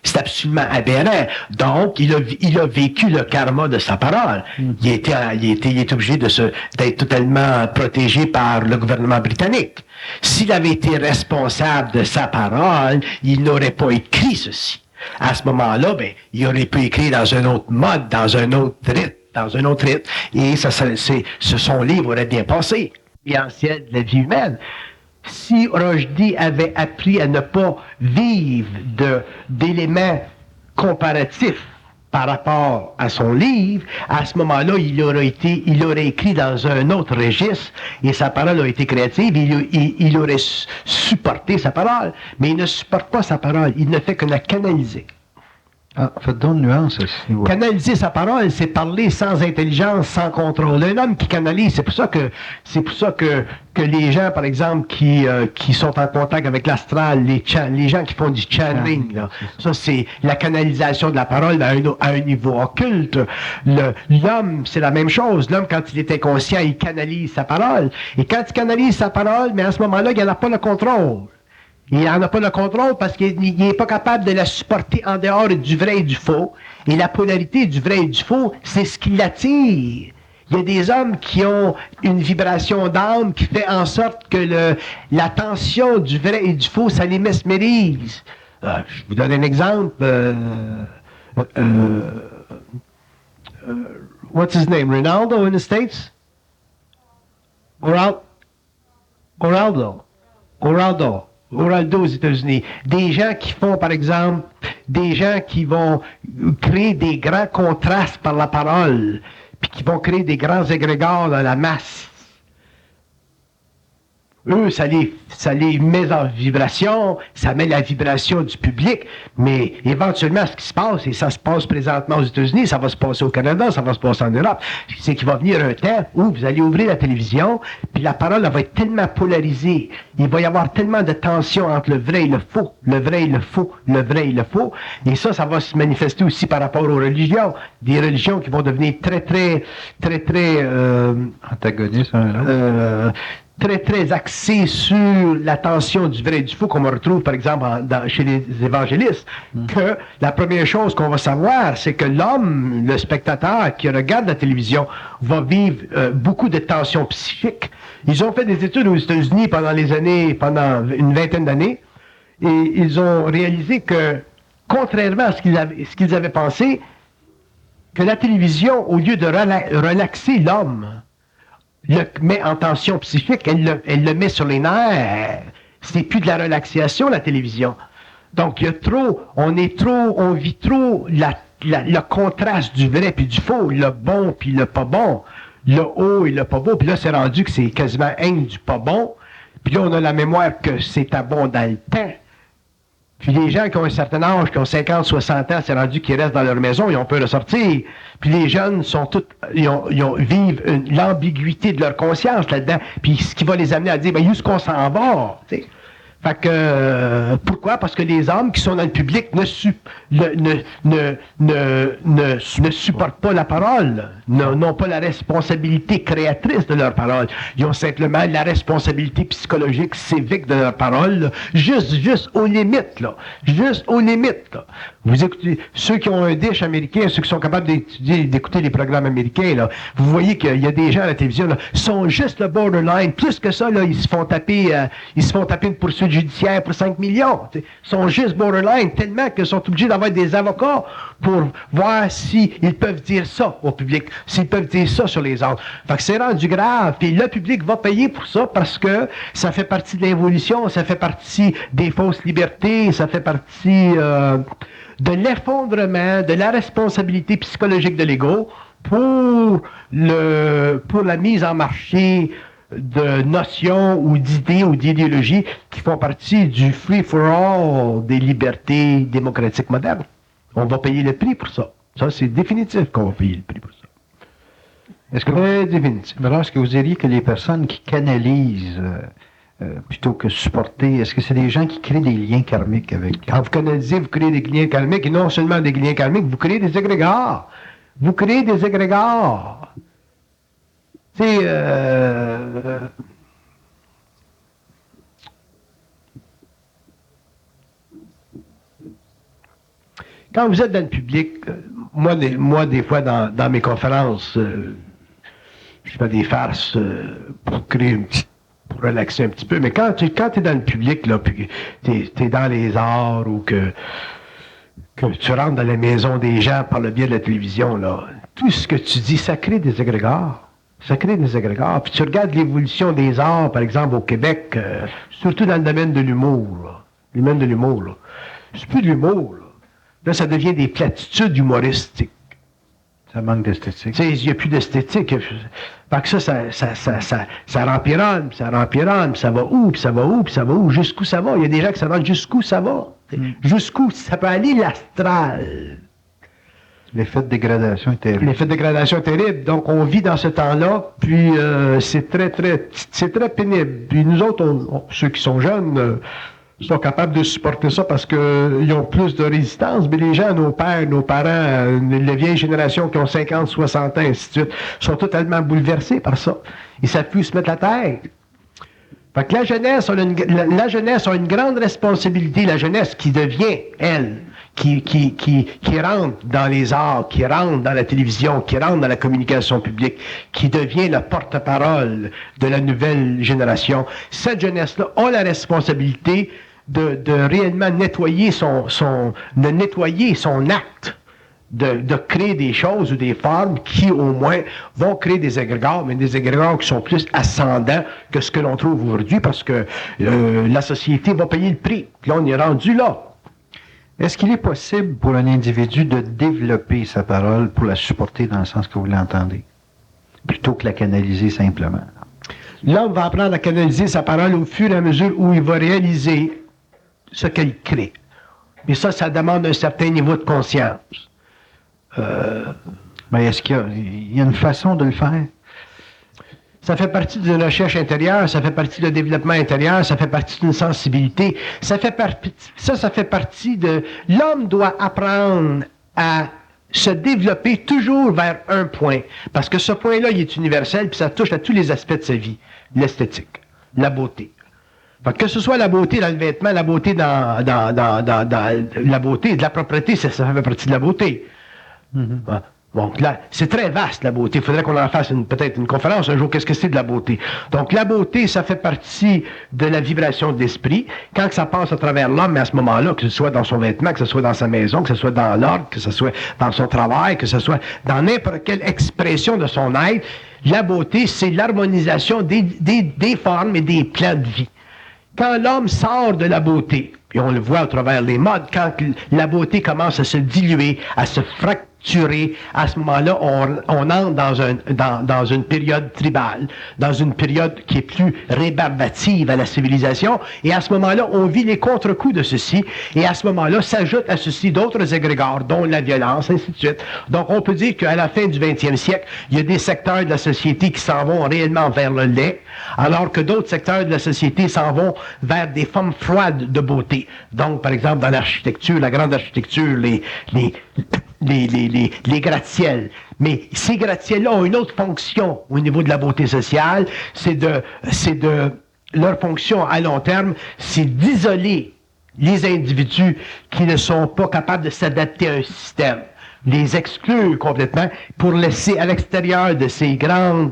C'est absolument aberrant. Donc, il a vécu le karma de sa parole. Il est obligé d'être totalement protégé par le gouvernement britannique. S'il avait été responsable de sa parole, il n'aurait pas écrit ceci. À ce moment-là, il aurait pu écrire dans un autre mode, dans un autre rythme. dans un autre rythme. Et son livre aurait bien passé, l'essentiel de la vie humaine. Si Rushdie avait appris à ne pas vivre d'éléments comparatifs par rapport à son livre, à ce moment-là, il aurait écrit dans un autre registre et sa parole a été créative, il aurait supporté sa parole, mais il ne supporte pas sa parole, il ne fait que la canaliser. Ah, faites donc une nuance à ce niveau. Canaliser sa parole, c'est parler sans intelligence, sans contrôle. Un homme qui canalise, c'est pour ça que les gens, par exemple, qui sont en contact avec l'astral, les gens qui font du channeling, là, ça c'est la canalisation de la parole à un niveau occulte. L'homme, c'est la même chose. L'homme, quand il est inconscient, il canalise sa parole. Et quand il canalise sa parole, mais à ce moment-là, il n'en a pas le contrôle. Il n'en a pas le contrôle parce qu'il n'est pas capable de la supporter en dehors du vrai et du faux. Et la polarité du vrai et du faux, c'est ce qui l'attire. Il y a des hommes qui ont une vibration d'âme qui fait en sorte que la tension du vrai et du faux, ça les mesmérise. Je vous donne un exemple. What's his name? Ronaldo in the States? Oraldo aux États-Unis. Des gens qui font, par exemple, des gens qui vont créer des grands contrastes par la parole, puis qui vont créer des grands égrégores dans la masse. Eux, ça les met en vibration, ça met la vibration du public, mais éventuellement, ce qui se passe, et ça se passe présentement aux États-Unis, ça va se passer au Canada, ça va se passer en Europe, c'est qu'il va venir un temps où vous allez ouvrir la télévision, puis la parole elle va être tellement polarisée, il va y avoir tellement de tension entre le vrai et le faux, le vrai et le faux, le vrai et le faux, et ça va se manifester aussi par rapport aux religions, des religions qui vont devenir très antagonistes, très axé sur la tension du vrai et du faux qu'on retrouve, par exemple, chez les évangélistes, que la première chose qu'on va savoir, c'est que l'homme, le spectateur qui regarde la télévision, va vivre beaucoup de tensions psychiques. Ils ont fait des études aux États-Unis pendant une vingtaine d'années, et ils ont réalisé que, contrairement à ce qu'ils avaient pensé, que la télévision, au lieu de relaxer l'homme, le met en tension psychique, elle le met sur les nerfs. C'est plus de la relaxation, la télévision. Donc, on vit trop le contraste du vrai puis du faux, le bon puis le pas bon, le haut et le pas beau. Puis là, c'est rendu que c'est quasiment haine du pas bon. Puis là, on a la mémoire que c'est à bon dans le temps. Puis les gens qui ont un certain âge, qui ont 50, 60 ans, c'est rendu qu'ils restent dans leur maison, ils ont peur de sortir. Puis les jeunes sont tous, vivent l'ambiguïté de leur conscience là-dedans. Puis ce qui va les amener à dire, où est-ce qu'on s'en va? T'sais. Fait que, pourquoi? Parce que les hommes qui sont dans le public ne supportent pas la parole, n'ont pas la responsabilité créatrice de leur parole. Ils ont simplement la responsabilité psychologique, civique de leur parole, juste aux limites, là. Juste aux limites, là. Vous écoutez, ceux qui ont un dish américain, ceux qui sont capables d'écouter les programmes américains, là, vous voyez qu'il y a des gens à la télévision, là, sont juste le borderline. Plus que ça, là, ils se font taper une poursuite judiciaire pour 5 millions. Ils sont juste borderline, tellement qu'ils sont obligés d'avoir des avocats pour voir s'ils peuvent dire ça au public, s'ils peuvent dire ça sur les autres. Fait que c'est rendu grave, puis le public va payer pour ça parce que ça fait partie de l'évolution, ça fait partie des fausses libertés, ça fait partie de l'effondrement, de la responsabilité psychologique de l'ego pour la mise en marché de notions ou d'idées ou d'idéologies qui font partie du free-for-all des libertés démocratiques modernes. On va payer le prix pour ça. Ça, c'est définitif qu'on va payer le prix pour ça. Est-ce que vous diriez que les personnes qui canalisent plutôt que supporter, est-ce que c'est des gens qui créent des liens karmiques avec... Quand vous canalisez, vous créez des liens karmiques, et non seulement des liens karmiques, vous créez des égrégores. Vous créez des égrégores. C'est... Quand vous êtes dans le public, moi des fois, dans mes conférences, je fais des farces pour relaxer un petit peu, mais quand tu es dans le public, là, puis t'es dans les arts ou que tu rentres dans la maison des gens par le biais de la télévision, là, tout ce que tu dis, ça crée des égrégores. Ça crée des égrégores. Puis tu regardes l'évolution des arts, par exemple, au Québec, surtout dans le domaine de l'humour, là. Le domaine de l'humour, là. C'est plus de l'humour, là. Là, ça devient des platitudes humoristiques. Ça manque d'esthétique. Tu sais, il n'y a plus d'esthétique. Fait que ça rempironne, ça rempironne, ça va où, puis ça va où, puis ça va où, jusqu'où ça va. Il y a des gens qui se demandent jusqu'où ça va. Jusqu'où ça peut aller l'astral. L'effet de dégradation est terrible. L'effet de dégradation est terrible. Donc, on vit dans ce temps-là, puis c'est très pénible. Puis nous autres, ceux qui sont jeunes, sont capables de supporter ça parce qu'ils ont plus de résistance, mais les gens, nos pères, nos parents, les vieilles générations qui ont 50, 60 ans, ainsi de suite, sont totalement bouleversés par ça. Ils ne savent plus se mettre la tête. Fait que la jeunesse a une grande responsabilité, la jeunesse qui devient, elle, qui rentre dans les arts, qui rentre dans la télévision, qui rentre dans la communication publique, qui devient le porte-parole de la nouvelle génération. Cette jeunesse-là a la responsabilité de réellement nettoyer son acte, de créer des choses ou des formes qui, au moins, vont créer des égrégores, mais des égrégores qui sont plus ascendants que ce que l'on trouve aujourd'hui, parce que la société va payer le prix. Puis là, on est rendu là. Est-ce qu'il est possible pour un individu de développer sa parole pour la supporter dans le sens que vous l'entendez, plutôt que la canaliser simplement? L'homme va apprendre à canaliser sa parole au fur et à mesure où il va réaliser ce qu'il crée. Mais ça demande un certain niveau de conscience. Mais est-ce qu'il y a une façon de le faire? Ça fait partie d'une recherche intérieure, ça fait partie d'un développement intérieur, ça fait partie d'une sensibilité. Ça fait partie de... L'homme doit apprendre à se développer toujours vers un point. Parce que ce point-là, il est universel, puis ça touche à tous les aspects de sa vie. L'esthétique, la beauté. Que ce soit la beauté dans le vêtement, la beauté dans la beauté, de la propreté, ça fait partie de la beauté. Mm-hmm. Donc là, c'est très vaste, la beauté. Il faudrait qu'on en fasse peut-être une conférence un jour. Qu'est-ce que c'est de la beauté? Donc, la beauté, ça fait partie de la vibration de l'esprit. Quand ça passe à travers l'homme, mais à ce moment-là, que ce soit dans son vêtement, que ce soit dans sa maison, que ce soit dans l'ordre, que ce soit dans son travail, que ce soit dans n'importe quelle expression de son être, la beauté, c'est l'harmonisation des formes et des plans de vie. Quand l'homme sort de la beauté, puis on le voit à travers les modes, quand la beauté commence à se diluer, à se fracturer, à ce moment-là, on entre dans une période tribale, dans une période qui est plus rébarbative à la civilisation, et à ce moment-là, on vit les contre-coups de ceci, et à ce moment-là, s'ajoutent à ceci d'autres égrégores, dont la violence, ainsi de suite. Donc, on peut dire qu'à la fin du 20e siècle, il y a des secteurs de la société qui s'en vont réellement vers le lait, alors que d'autres secteurs de la société s'en vont vers des formes froides de beauté. Donc, par exemple, dans l'architecture, la grande architecture, les gratte-ciels. Mais ces gratte-ciels-là ont une autre fonction au niveau de la beauté sociale, leur fonction à long terme, c'est d'isoler les individus qui ne sont pas capables de s'adapter à un système, les exclure complètement pour laisser à l'extérieur de ces grands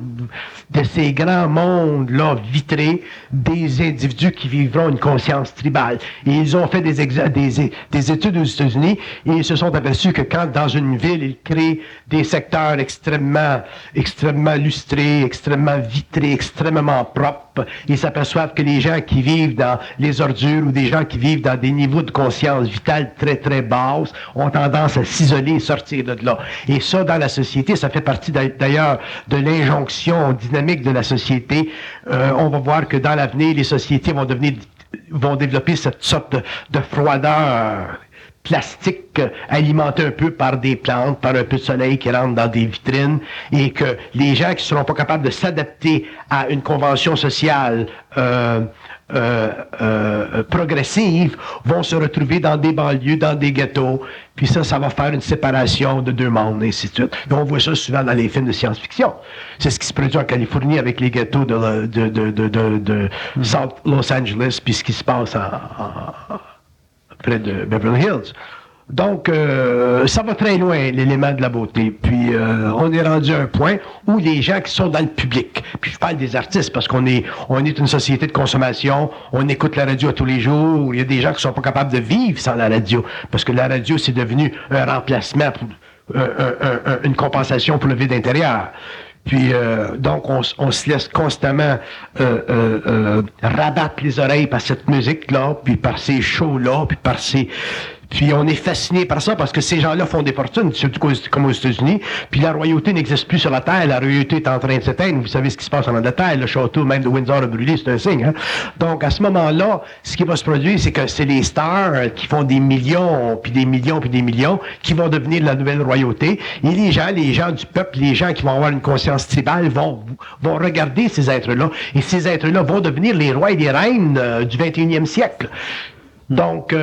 mondes-là vitrés des individus qui vivront une conscience tribale. Et ils ont fait des études aux États-Unis et ils se sont aperçus que quand dans une ville, ils créent des secteurs extrêmement lustrés, extrêmement vitrés, extrêmement propres, ils s'aperçoivent que les gens qui vivent dans les ordures ou des gens qui vivent dans des niveaux de conscience vitale très, très basses ont tendance à s'isoler et sortir de là. Et ça, dans la société, ça fait partie d'ailleurs de l'injonction dynamique de la société. On va voir que dans l'avenir, les sociétés vont développer cette sorte de froideur plastique alimenté un peu par des plantes, par un peu de soleil qui rentre dans des vitrines, et que les gens qui ne seront pas capables de s'adapter à une convention sociale progressive vont se retrouver dans des banlieues, dans des ghettos, puis ça va faire une séparation de deux mondes, et ainsi de suite. Et on voit ça souvent dans les films de science-fiction. C'est ce qui se produit en Californie avec les ghettos de South Los Angeles, puis ce qui se passe près de Beverly Hills. Donc, ça va très loin, l'élément de la beauté. Puis, on est rendu à un point où les gens qui sont dans le public, puis je parle des artistes parce qu'on est une société de consommation, on écoute la radio tous les jours, il y a des gens qui sont pas capables de vivre sans la radio, parce que la radio, c'est devenu un remplacement une compensation pour le vide intérieur. Puis, donc, on se laisse constamment rabattre les oreilles par cette musique-là, puis par ces shows-là, puis par ces... Puis on est fasciné par ça parce que ces gens-là font des fortunes, surtout comme aux États-Unis. Puis la royauté n'existe plus sur la Terre. La royauté est en train de s'éteindre. Vous savez ce qui se passe en Angleterre. Le château même de Windsor a brûlé, c'est un signe. Hein? Donc à ce moment-là, ce qui va se produire, c'est que c'est les stars qui font des millions, puis des millions, puis des millions, qui vont devenir la nouvelle royauté. Et les gens du peuple, les gens qui vont avoir une conscience tribale vont regarder ces êtres-là. Et ces êtres-là vont devenir les rois et les reines du 21e siècle. Donc,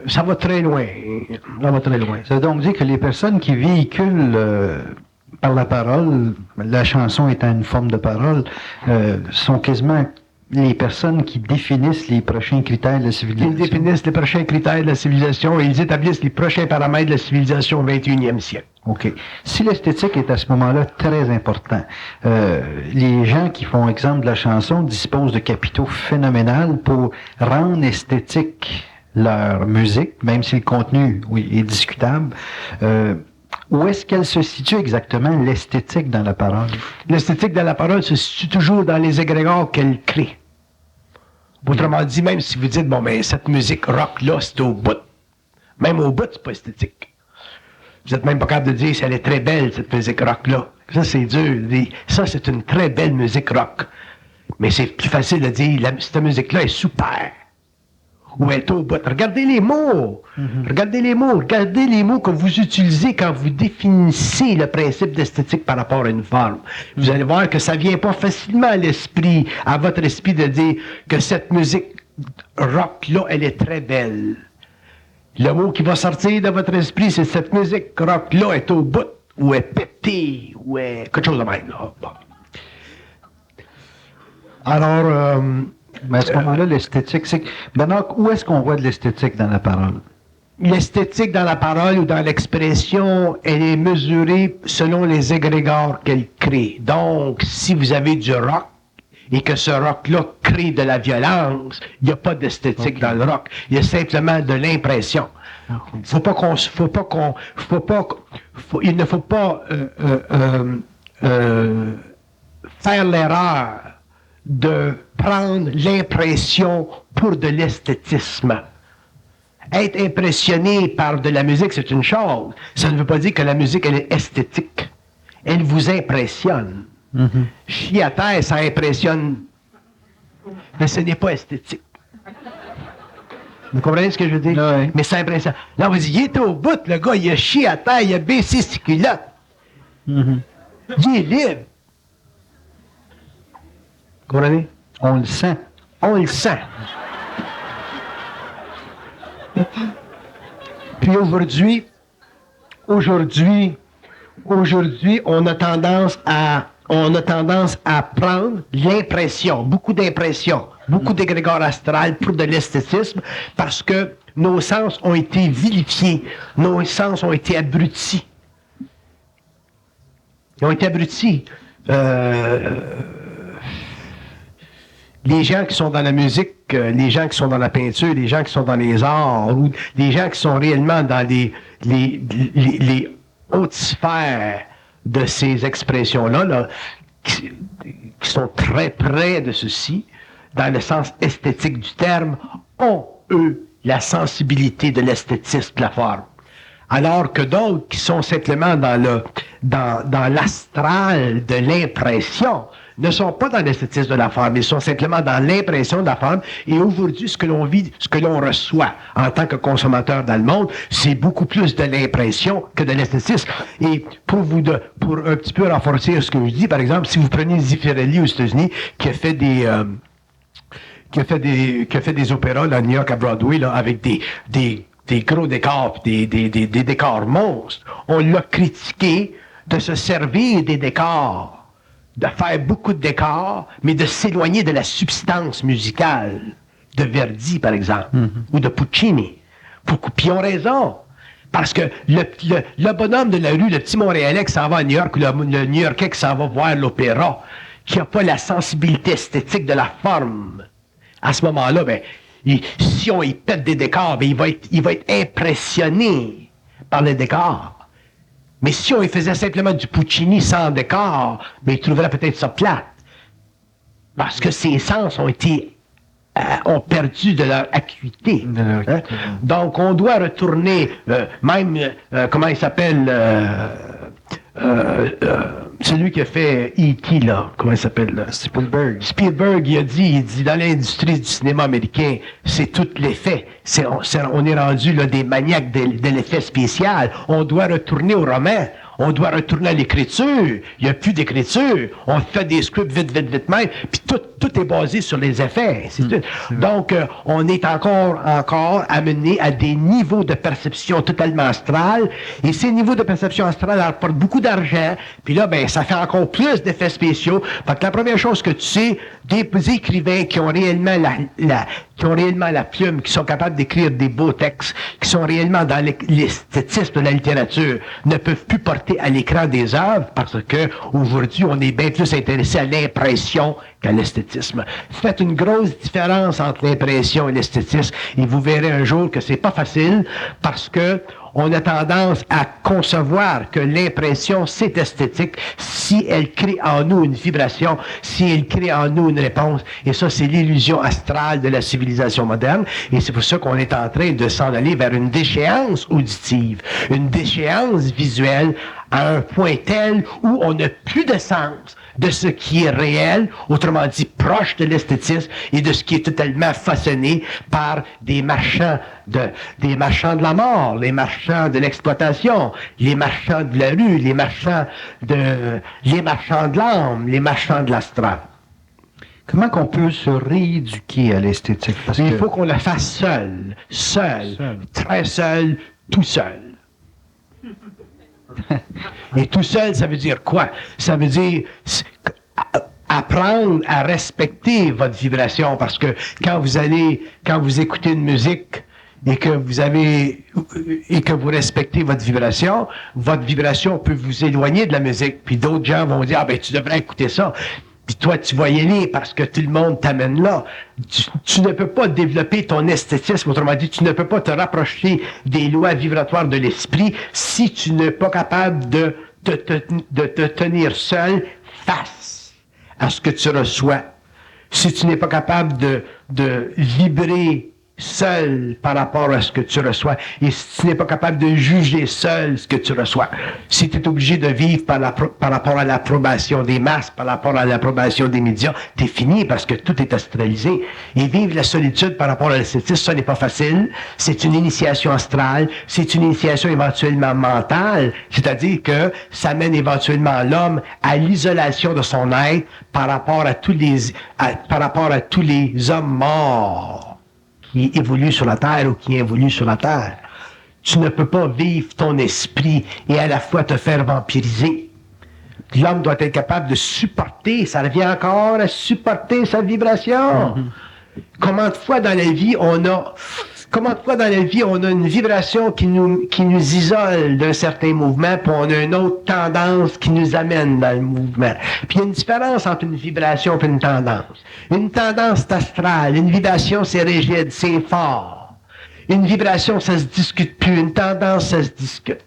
ça va très loin. Ça va très loin. Ça veut donc dire que les personnes qui véhiculent par la parole, la chanson étant une forme de parole, sont quasiment les personnes qui définissent les prochains critères de la civilisation. Ils définissent les prochains critères de la civilisation et ils établissent les prochains paramètres de la civilisation au 21e siècle. OK. Si l'esthétique est à ce moment-là très important, les gens qui font exemple de la chanson disposent de capitaux phénoménaux pour rendre esthétique leur musique, même si le contenu, oui, est discutable. Où est-ce qu'elle se situe exactement, l'esthétique dans la parole? L'esthétique dans la parole se situe toujours dans les égrégores qu'elle crée. Autrement dit, même si vous dites, bon, mais cette musique rock-là, c'est au bout. Même au bout, c'est pas esthétique. Vous êtes même pas capable de dire si elle est très belle, cette musique rock-là. Ça, c'est dur. Ça, c'est une très belle musique rock. Mais c'est plus facile de dire, cette musique-là est super. Ou elle est au bout. Regardez les mots. Regardez les mots. Regardez les mots que vous utilisez quand vous définissez le principe d'esthétique par rapport à une forme. Vous allez voir que ça vient pas facilement à l'esprit, à votre esprit de dire que cette musique rock-là, elle est très belle. Le mot qui va sortir de votre esprit, c'est cette musique rock-là est au bout, ou est pétée, ou est quelque chose de même. Là. Bon. Alors, mais à ce moment-là, l'esthétique, c'est... Benoît, où est-ce qu'on voit de l'esthétique dans la parole? L'esthétique dans la parole ou dans l'expression, elle est mesurée selon les égrégores qu'elle crée. Donc, si vous avez du rock, et que ce rock-là crée de la violence, il n'y a pas d'esthétique dans le rock. Il y a simplement de l'impression. Il ne faut pas faire l'erreur de prendre l'impression pour de l'esthétisme. Être impressionné par de la musique, c'est une chose. Ça ne veut pas dire que la musique, elle est esthétique. Elle vous impressionne. Chier à terre, ça impressionne. Mais ce n'est pas esthétique. Vous comprenez ce que je veux dire? Oui. Mais ça impressionne. Là, vous dites, il est au bout, le gars, il a chié à terre, il a baissé ses culottes. Il est libre. Vous comprenez? On le sent. On le sent. Puis aujourd'hui, on a tendance à prendre l'impression, beaucoup d'impression, beaucoup d'égrégore astral pour de l'esthétisme, parce que nos sens ont été vilifiés, nos sens ont été abrutis. Ils ont été abrutis. Les gens qui sont dans la musique, les gens qui sont dans la peinture, les gens qui sont dans les arts, ou les gens qui sont réellement dans les hautes sphères de ces expressions-là, là, qui sont très près de ceci, dans le sens esthétique du terme, ont, eux, la sensibilité de l'esthétisme de la forme. Alors que d'autres qui sont simplement dans l'astral de l'impression, ne sont pas dans l'esthétisme de la forme, ils sont simplement dans l'impression de la forme. Et aujourd'hui, ce que l'on vit, ce que l'on reçoit en tant que consommateur dans le monde, c'est beaucoup plus de l'impression que de l'esthétisme. Et pour un petit peu renforcer ce que je dis, par exemple, si vous prenez Zeffirelli aux États-Unis, qui a fait des opéras là, à New York, à Broadway, là, avec des gros décors, des décors monstres, on l'a critiqué de se servir des décors, de faire beaucoup de décors, mais de s'éloigner de la substance musicale de Verdi, par exemple, ou de Puccini. Puis ils ont raison. Parce que le bonhomme de la rue, le petit Montréalais qui s'en va à New York, ou le New-Yorkais qui s'en va voir l'opéra, qui n'a pas la sensibilité esthétique de la forme, à ce moment-là, ben, si on y pète des décors, ben, il va être impressionné par le décor. Mais si on y faisait simplement du Puccini sans décor, mais il trouverait peut-être ça plate. Parce que ses sens ont perdu de leur acuité. Hein? Donc, on doit retourner, comment il s'appelle, celui qui a fait E.T., là, comment il s'appelle? Là? Spielberg, il dit, dans l'industrie du cinéma américain, c'est tout l'effet. On est rendu là, des maniaques de l'effet spécial. On doit retourner au roman. On doit retourner à l'écriture. Il n'y a plus d'écriture. On fait des scripts vite même. Puis tout est basé sur les effets. C'est tout. Donc, on est encore amené à des niveaux de perception totalement astrales. Et ces niveaux de perception astrale rapportent beaucoup d'argent. Puis là, ben, ça fait encore plus d'effets spéciaux. Fait que la première chose que tu sais, des écrivains qui ont réellement la plume, qui sont capables d'écrire des beaux textes, qui sont réellement dans l'esthétisme de la littérature, ne peuvent plus porter à l'écran des œuvres parce que aujourd'hui, on est bien plus intéressé à l'impression qu'à l'esthétisme. Faites une grosse différence entre l'impression et l'esthétisme et vous verrez un jour que c'est pas facile parce que on a tendance à concevoir que l'impression, c'est esthétique si elle crée en nous une vibration, si elle crée en nous une réponse. Et ça, c'est l'illusion astrale de la civilisation moderne. Et c'est pour ça qu'on est en train de s'en aller vers une déchéance auditive, une déchéance visuelle à un point tel où on n'a plus de sens de ce qui est réel, autrement dit proche de l'esthétisme, et de ce qui est totalement façonné par des marchands de la mort, les marchands de l'exploitation, les marchands de la rue, les marchands de l'âme, les marchands de l'astral. Comment qu'on peut se rééduquer à l'esthétique? Il faut qu'on la fasse seul, très seul, tout seul. Et tout seul, ça veut dire quoi? Ça veut dire apprendre à respecter votre vibration, parce que quand vous écoutez une musique et que vous respectez votre vibration peut vous éloigner de la musique. Puis d'autres gens vont dire, ah ben tu devrais écouter ça. Puis toi, tu vas y aller parce que tout le monde t'amène là. Tu ne peux pas développer ton esthétisme, autrement dit, tu ne peux pas te rapprocher des lois vibratoires de l'esprit si tu n'es pas capable de te tenir seul face à ce que tu reçois. Si tu n'es pas capable de vibrer seul par rapport à ce que tu reçois, et si tu n'es pas capable de juger seul ce que tu reçois, si tu es obligé de vivre par rapport à l'approbation des masses, par rapport à l'approbation des médias, t'es fini parce que tout est astralisé. Et vivre la solitude par rapport à l'esthétisme, ça n'est pas facile. C'est une initiation astrale, c'est une initiation éventuellement mentale, c'est-à-dire que ça mène éventuellement l'homme à l'isolation de son être par rapport à tous les hommes morts qui évolue sur la Terre ou qui évolue sur la Terre. Tu ne peux pas vivre ton esprit et à la fois te faire vampiriser. L'homme doit être capable de supporter, ça revient encore à supporter sa vibration. Combien de fois dans la vie on a une vibration qui nous isole d'un certain mouvement, puis on a une autre tendance qui nous amène dans le mouvement. Puis il y a une différence entre une vibration et une tendance. Une tendance, c'est astral. Une vibration, c'est rigide, c'est fort. Une vibration, ça se discute plus. Une tendance, ça se discute.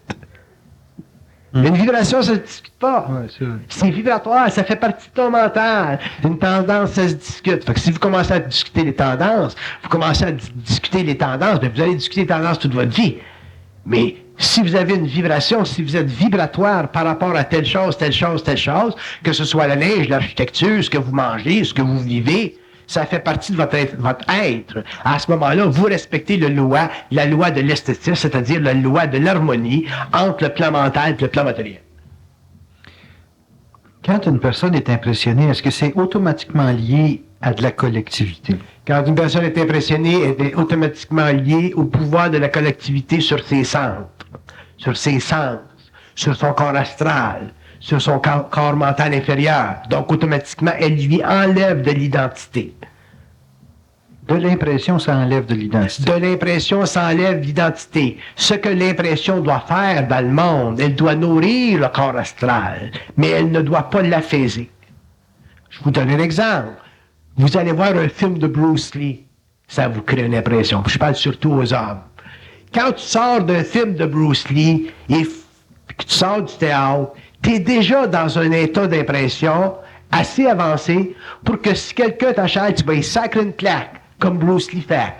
Une vibration, ça ne se discute pas. Ouais, c'est vibratoire, ça fait partie de ton mental. Une tendance, ça se discute. Fait que si vous commencez à discuter les tendances, ben vous allez discuter les tendances toute votre vie. Mais si vous avez une vibration, si vous êtes vibratoire par rapport à telle chose, que ce soit la neige, l'architecture, ce que vous mangez, ce que vous vivez, ça fait partie de votre être. À ce moment-là, vous respectez la loi de l'esthétisme, c'est-à-dire la loi de l'harmonie entre le plan mental et le plan matériel. Quand une personne est impressionnée, est-ce que c'est automatiquement lié à de la collectivité? Quand une personne est impressionnée, elle est automatiquement liée au pouvoir de la collectivité sur ses centres, sur ses sens, sur son corps astral, sur son corps mental inférieur. Donc, automatiquement, elle lui enlève de l'identité. De l'impression, ça enlève de l'identité. De l'impression, ça enlève l'identité. Ce que l'impression doit faire dans le monde, elle doit nourrir le corps astral, mais elle ne doit pas l'affaiser. Je vous donne un exemple. Vous allez voir un film de Bruce Lee, ça vous crée une impression. Je parle surtout aux hommes. quand tu sors d'un film de Bruce Lee et que tu sors du théâtre, tu es déjà dans un état d'impression assez avancé pour que si quelqu'un t'achète, tu vas y sacrer une claque, comme Bruce Lee fait.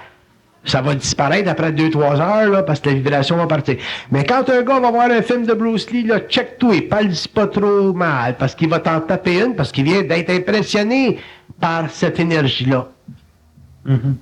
Ça va disparaître après 2-3 heures, là, parce que la vibration va partir. Mais quand un gars va voir un film de Bruce Lee, là, check tout, il parle pas trop mal, parce qu'il va t'en taper une, parce qu'il vient d'être impressionné par cette énergie-là. Mm-hmm.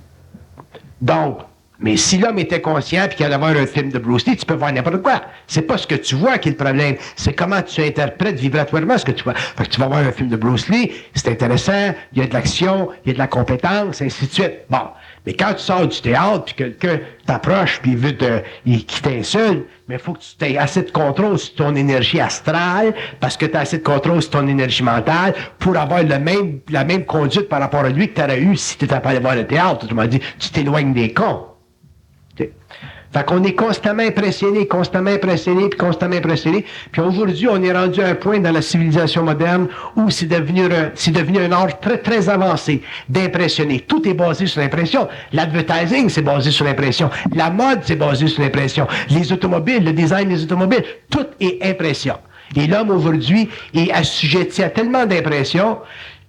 Donc, mais si l'homme était conscient puis qu'il allait voir un film de Bruce Lee, tu peux voir n'importe quoi. C'est pas ce que tu vois qui est le problème, c'est comment tu interprètes vibratoirement ce que tu vois. Fait que tu vas voir un film de Bruce Lee, c'est intéressant, il y a de l'action, il y a de la compétence, ainsi de suite. Bon. Mais quand tu sors du théâtre, puis quelqu'un t'approche, puis qu'il t'insulte, mais il faut que tu aies assez de contrôle sur ton énergie astrale, parce que tu as assez de contrôle sur ton énergie mentale, pour avoir la même conduite par rapport à lui que tu aurais eu si tu n'étais pas allé voir le théâtre. Autrement dit, tu t'éloignes des cons. Fait qu'on est constamment impressionné. Puis aujourd'hui, on est rendu à un point dans la civilisation moderne où c'est devenu un art très, très avancé d'impressionner. Tout est basé sur l'impression. L'advertising, c'est basé sur l'impression. La mode, c'est basé sur l'impression. Les automobiles, le design des automobiles, tout est impression. Et l'homme, aujourd'hui, est assujetti à tellement d'impressions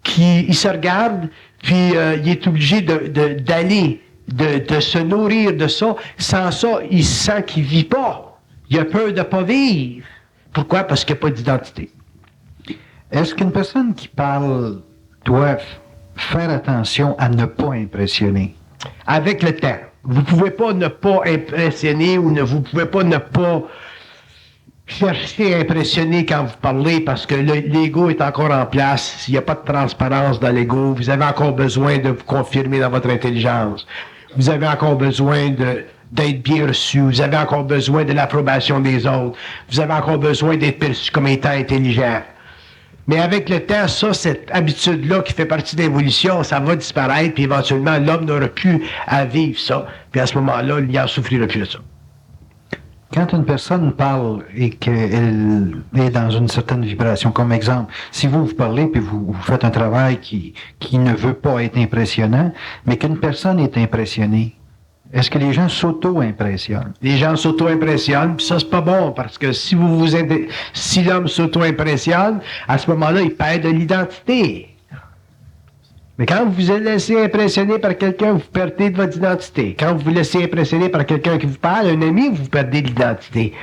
qu'il se regarde, puis il est obligé d'aller de se nourrir de ça. Sans ça, il sent qu'il vit pas. Il a peur de pas vivre. Pourquoi? Parce qu'il n'y a pas d'identité. Est-ce qu'une personne qui parle doit faire attention à ne pas impressionner? Avec le temps. Vous pouvez pas ne pas impressionner ou vous pouvez pas ne pas chercher à impressionner quand vous parlez parce que l'ego est encore en place. Il n'y a pas de transparence dans l'ego. Vous avez encore besoin de vous confirmer dans votre intelligence. Vous avez encore besoin d'être bien reçu. Vous avez encore besoin de l'approbation des autres. Vous avez encore besoin d'être perçu comme étant intelligent. Mais avec le temps, cette habitude-là qui fait partie de l'évolution, ça va disparaître, puis éventuellement, l'homme n'aura plus à vivre ça. Puis à ce moment-là, il n'en souffrira plus de ça. Quand une personne parle et qu'elle est dans une certaine vibration, comme exemple, si vous parlez puis vous faites un travail qui ne veut pas être impressionnant, mais qu'une personne est impressionnée, est-ce que les gens s'auto-impressionnent? Les gens s'auto-impressionnent, puis ça, c'est pas bon, parce que si l'homme s'auto-impressionne, à ce moment-là, il perd de l'identité. Mais quand vous vous laissez impressionner par quelqu'un, vous perdez de votre identité. Quand vous vous laissez impressionner par quelqu'un qui vous parle, un ami, vous perdez de l'identité.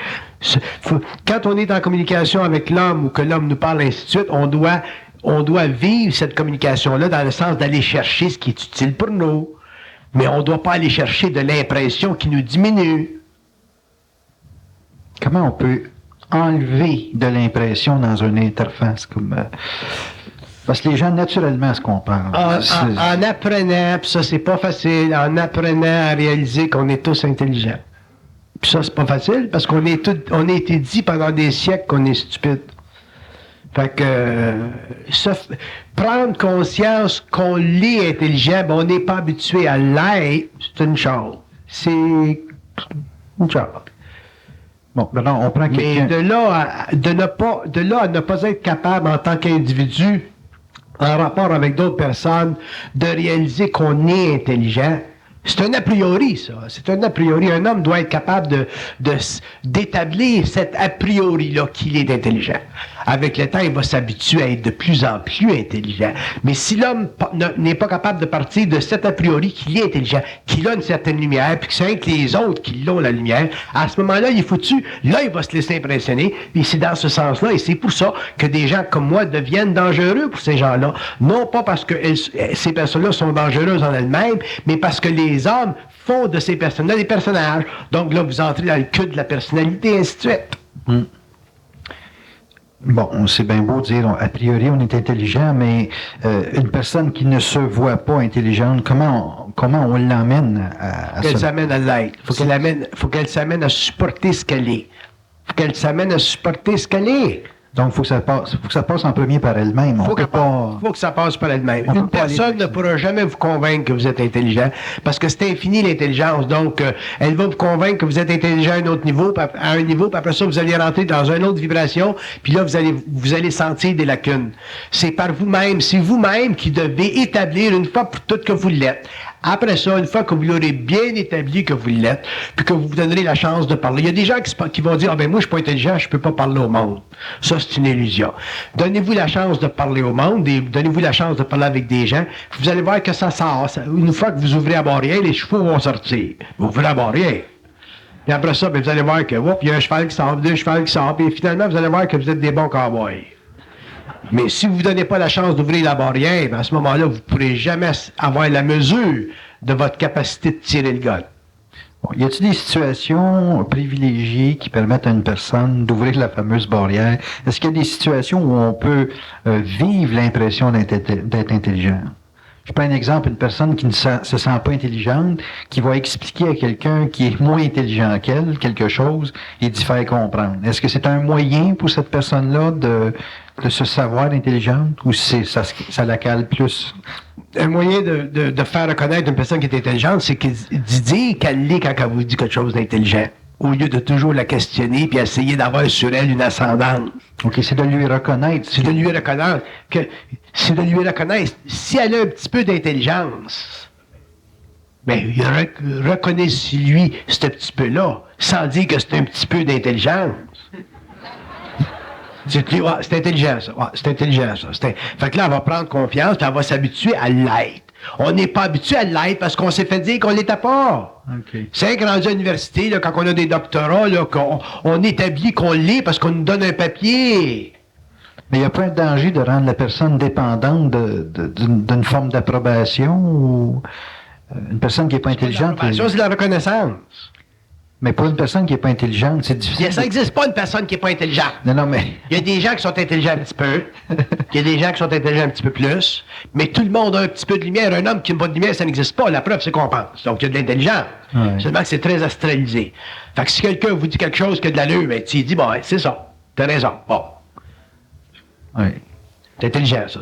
Quand on est en communication avec l'homme ou que l'homme nous parle, ainsi de suite, on doit vivre cette communication-là dans le sens d'aller chercher ce qui est utile pour nous. Mais on ne doit pas aller chercher de l'impression qui nous diminue. Comment on peut enlever de l'impression dans une interface comme... Parce que les gens, naturellement, se comparent. En apprenant, puis ça, c'est pas facile, en apprenant à réaliser qu'on est tous intelligents. Puis ça, c'est pas facile, parce on a été dit pendant des siècles qu'on est stupide. Fait que, prendre conscience qu'on l'est intelligent, ben on n'est pas habitué à l'être, c'est une chose. C'est une chose. Bon, maintenant, on prend quelqu'un... Mais de là à ne pas être capable, en tant qu'individu, en rapport avec d'autres personnes, de réaliser qu'on est intelligent, c'est un a priori, ça. C'est un a priori. Un homme doit être capable d'établir cet a priori-là qu'il est intelligent. Avec le temps, il va s'habituer à être de plus en plus intelligent. Mais si l'homme n'est pas capable de partir de cet a priori qu'il est intelligent, qu'il a une certaine lumière, puis que c'est que les autres qui l'ont la lumière, à ce moment-là, il est foutu. Là, il va se laisser impressionner. Et c'est dans ce sens-là, et c'est pour ça que des gens comme moi deviennent dangereux pour ces gens-là. Non pas parce que ces personnes-là sont dangereuses en elles-mêmes, mais parce que les hommes font de ces personnes-là des personnages. Donc là, vous entrez dans le cul de la personnalité, et ainsi de suite. Bon, c'est bien beau de dire, a priori, on est intelligent, mais une personne qui ne se voit pas intelligente, comment on l'emmène à qu'elle s'amène à l'être. Faut qu'elle s'amène à supporter ce qu'elle est. Faut qu'elle s'amène à supporter ce qu'elle est. Donc, faut que ça passe en premier par elle-même. Faut que ça passe par elle-même. Une personne ne pourra jamais vous convaincre que vous êtes intelligent, parce que c'est infini l'intelligence. Donc, elle va vous convaincre que vous êtes intelligent à un autre niveau, puis après ça, vous allez rentrer dans une autre vibration, puis là, vous allez sentir des lacunes. C'est par vous-même, c'est vous-même qui devez établir une fois pour toutes que vous l'êtes. Après ça, une fois que vous l'aurez bien établi que vous l'êtes, puis que vous vous donnerez la chance de parler, il y a des gens qui vont dire « Ah ben moi, je suis pas intelligent, je peux pas parler au monde. » Ça, c'est une illusion. Donnez-vous la chance de parler au monde, et donnez-vous la chance de parler avec des gens, puis vous allez voir que ça sort. Une fois que vous ouvrez la barrière, les chevaux vont sortir. Vous ouvrez la barrière. Et après ça, ben, vous allez voir que, il y a un cheval qui sort, deux chevals qui sortent, et finalement, vous allez voir que vous êtes des bons cowboys. Mais si vous ne vous donnez pas la chance d'ouvrir la barrière, ben à ce moment-là, vous ne pourrez jamais avoir la mesure de votre capacité de tirer le gun. Bon, y a-t-il des situations privilégiées qui permettent à une personne d'ouvrir la fameuse barrière? Est-ce qu'il y a des situations où on peut vivre l'impression d'être intelligent? Je prends un exemple, une personne qui ne se sent pas intelligente, qui va expliquer à quelqu'un qui est moins intelligent qu'elle quelque chose et d'y faire comprendre. Est-ce que c'est un moyen pour cette personne-là de se savoir intelligente ou ça la cale plus? Un moyen de faire reconnaître une personne qui est intelligente, c'est d'y dire qu'elle l'est quand elle vous dit quelque chose d'intelligent, au lieu de toujours la questionner puis essayer d'avoir sur elle une ascendance. OK, c'est de lui reconnaître. C'est de lui reconnaître si elle a un petit peu d'intelligence, ben, reconnaissez-lui ce petit peu-là, sans dire que c'est un petit peu d'intelligence. C'est intelligent, ça. Ouais, c'est intelligent, ça. Fait que là, elle va prendre confiance, puis elle va s'habituer à l'être. On n'est pas habitué à l'être parce qu'on s'est fait dire qu'on l'était pas. Okay. C'est que rendu à l'université, là, quand on a des doctorats, là, on établit qu'on l'est parce qu'on nous donne un papier. Mais il n'y a pas un danger de rendre la personne dépendante d'une forme d'approbation ou une personne qui n'est pas intelligente? L'approbation, c'est la reconnaissance. Mais pour une personne qui n'est pas intelligente, c'est difficile. Ça n'existe pas une personne qui n'est pas intelligente. Non, mais... Il y a des gens qui sont intelligents un petit peu. Il y a des gens qui sont intelligents un petit peu plus. Mais tout le monde a un petit peu de lumière. Un homme qui n'a pas de lumière, ça n'existe pas. La preuve, c'est qu'on pense. Donc, il y a de l'intelligence. Ouais. Seulement que c'est très astralisé. Fait que si quelqu'un vous dit quelque chose qui a de l'allure, ben, tu dis, bon, c'est ça. T'as raison. Bon. Oui. C'est intelligent, ça.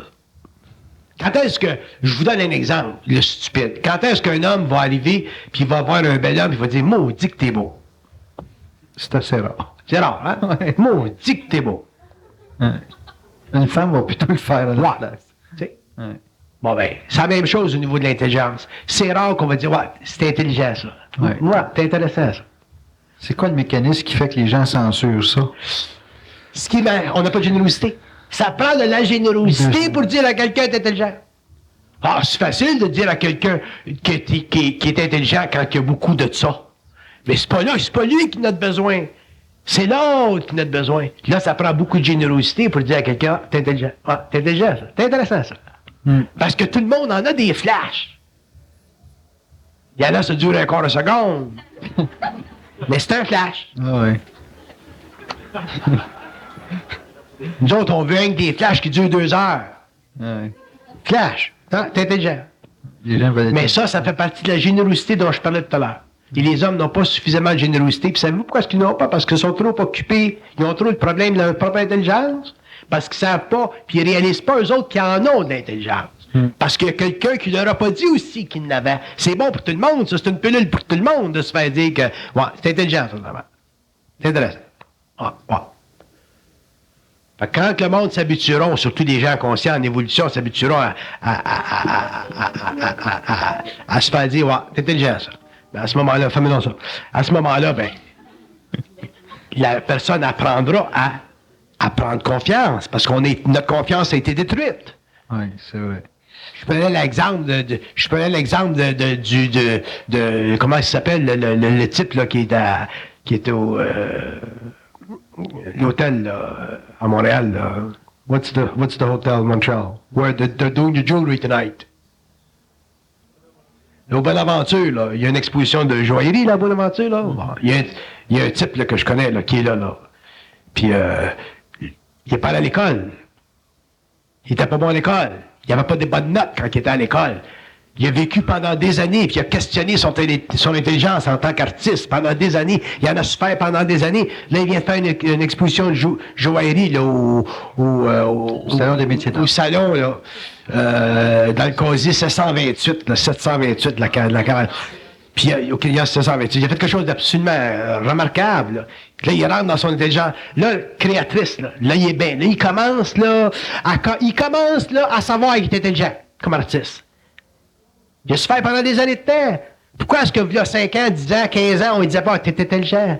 Quand est-ce que, je vous donne un exemple, le stupide. Quand est-ce qu'un homme va arriver, puis il va voir un bel homme, il va dire, maudit que t'es beau. C'est assez rare. C'est rare, hein? Ouais. Maudit que t'es beau. Ouais. Une femme va plutôt le faire à la place. Tu sais? Ouais. Bon, ben, c'est la même chose au niveau de l'intelligence. C'est rare qu'on va dire, ouais, c'est intelligent, ça. Ouais. Ouais, c'est intéressant, ça. C'est quoi le mécanisme qui fait que les gens censurent ça? On n'a pas de générosité. Ça prend de la générosité pour dire à quelqu'un est intelligent. Ah, c'est facile de dire à quelqu'un qui est intelligent quand il y a beaucoup de ça. Mais c'est pas lui qui en a besoin. C'est l'autre qui en a besoin. Là, ça prend beaucoup de générosité pour dire à quelqu'un, t'es intelligent. Ah, t'es intelligent, ça. T'es intéressant, ça. Parce que tout le monde en a des flashs. Il y en a, ça dure un quart de seconde. Mais c'est un flash. Ah ouais. Nous autres, on veut rien que des flashs qui durent 2 heures. Ouais. Flash. Hein? T'es intelligent. Les gens veulent être... Mais ça fait partie de la générosité dont je parlais tout à l'heure. Et les hommes n'ont pas suffisamment de générosité. Puis savez-vous pourquoi est-ce qu'ils n'ont pas? Parce qu'ils sont trop occupés. Ils ont trop de problèmes de leur propre intelligence. Parce qu'ils ne savent pas, puis ils ne réalisent pas, eux autres, qui en ont de l'intelligence. Parce qu'il y a quelqu'un qui leur a pas dit aussi qu'il l'avait. C'est bon pour tout le monde, ça. C'est une pilule pour tout le monde de se faire dire que, ouais, c'est intelligent, ça, vraiment. C'est intéressant. Ah, ouais. Fait que quand le monde s'habitueront, surtout des gens conscients en évolution, s'habitueront à se faire dire, ouais, c'est intelligent, ça. Ben, à ce moment-là, fais-moi ça. À ce moment-là, ben, la personne apprendra à prendre confiance, parce notre confiance a été détruite. Oui, c'est vrai. Je prenais l'exemple de comment il s'appelle, le type, là, qui est au, l'hôtel, là, à Montréal, là. What's the hotel Montreal? Where they're doing your jewelry tonight? Au Bonaventure, là, il y a une exposition de joaillerie, là, à Bonaventure, là. Bon, il y a un type, là, que je connais, là, qui est là. Puis, il n'est pas allé à l'école. Il n'était pas bon à l'école. Il n'avait pas de bonnes notes quand il était à l'école. Il a vécu pendant des années, puis il a questionné son intelligence en tant qu'artiste pendant des années. Il en a souffert pendant des années. Là, il vient de faire une exposition de joaillerie, là, au Salon des métiers d'art. Au salon, là, dans le casier 728, là, 728, la cabane. Puis il y a 728. Il a fait quelque chose d'absolument remarquable, là. Là, il rentre dans son intelligence. Là, créatrice, là il est bien. Là, il commence, là, à savoir qu'il est intelligent, comme artiste. Il a souffert pendant des années de temps. Pourquoi est-ce que, il y a 5 ans, 10 ans, 15 ans, on ne disait pas que tu étais intelligent?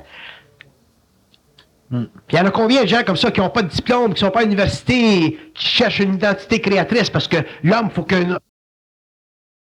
Puis il y en a combien de gens comme ça qui n'ont pas de diplôme, qui ne sont pas à l'université, qui cherchent une identité créatrice parce que l'homme, il faut qu'un